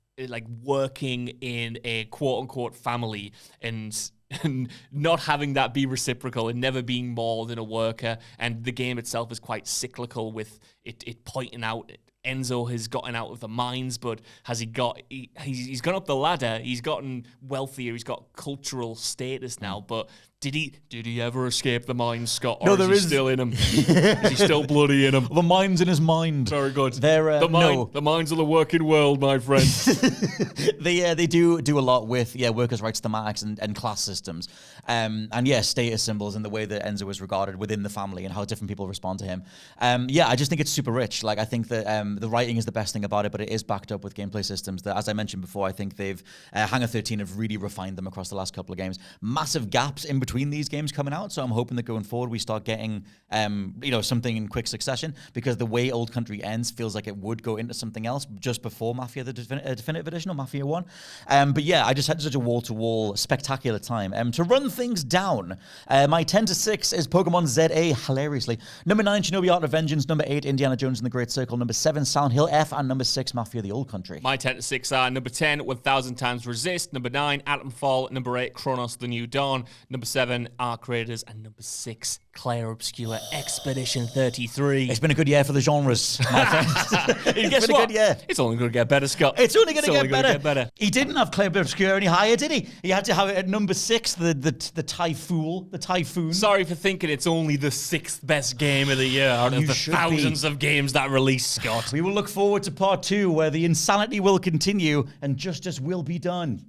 working in a quote unquote family and and not having that be reciprocal and never being more than a worker. And the game itself is quite cyclical with it pointing out Enzo has gotten out of the mines, but has he got? He's gone up the ladder. He's gotten wealthier. He's got cultural status now. But did he ever escape the mines, Scott? Or is he still in him? Is he still bloody in him? The mine's in his mind. Very good. The mines of the working world, my friend. They do a lot with workers' rights thematics and class systems, and status symbols and the way that Enzo is regarded within the family and how different people respond to him. I just think it's super rich. Like I think that the writing is the best thing about it, but it is backed up with gameplay systems that, as I mentioned before, I think they've Hangar 13 have really refined them across the last couple of games. Massive gaps in between these games coming out, so I'm hoping that going forward we start getting something in quick succession, because the way Old Country ends feels like it would go into something else just before Mafia the Definitive Edition or Mafia 1. I just had such a wall-to-wall spectacular time. To run things down, my 10 to 6 is Pokemon ZA, hilariously. Number 9, Shinobi Art of Vengeance. Number 8, Indiana Jones and the Great Circle. Number 7, Silent Hill F. And number 6, Mafia the Old Country. My 10 to 6 are number 10, 1000 Times Resist. Number 9, Atomfall. Number 8, Cronos The New Dawn. Number 7, Arc Raiders. And number 6, Clair Obscur Expedition 33. It's been a good year for the genres, my friend. Guess what? It's only going to get better, Scott. It's only going to get better. He didn't have Clair Obscur any higher, did he? He had to have it at number 6, the Typhoon. Sorry for thinking it's only the 6th best game of the year out of the thousands of games that release, Scott. We will look forward to part 2, where the insanity will continue and justice will be done.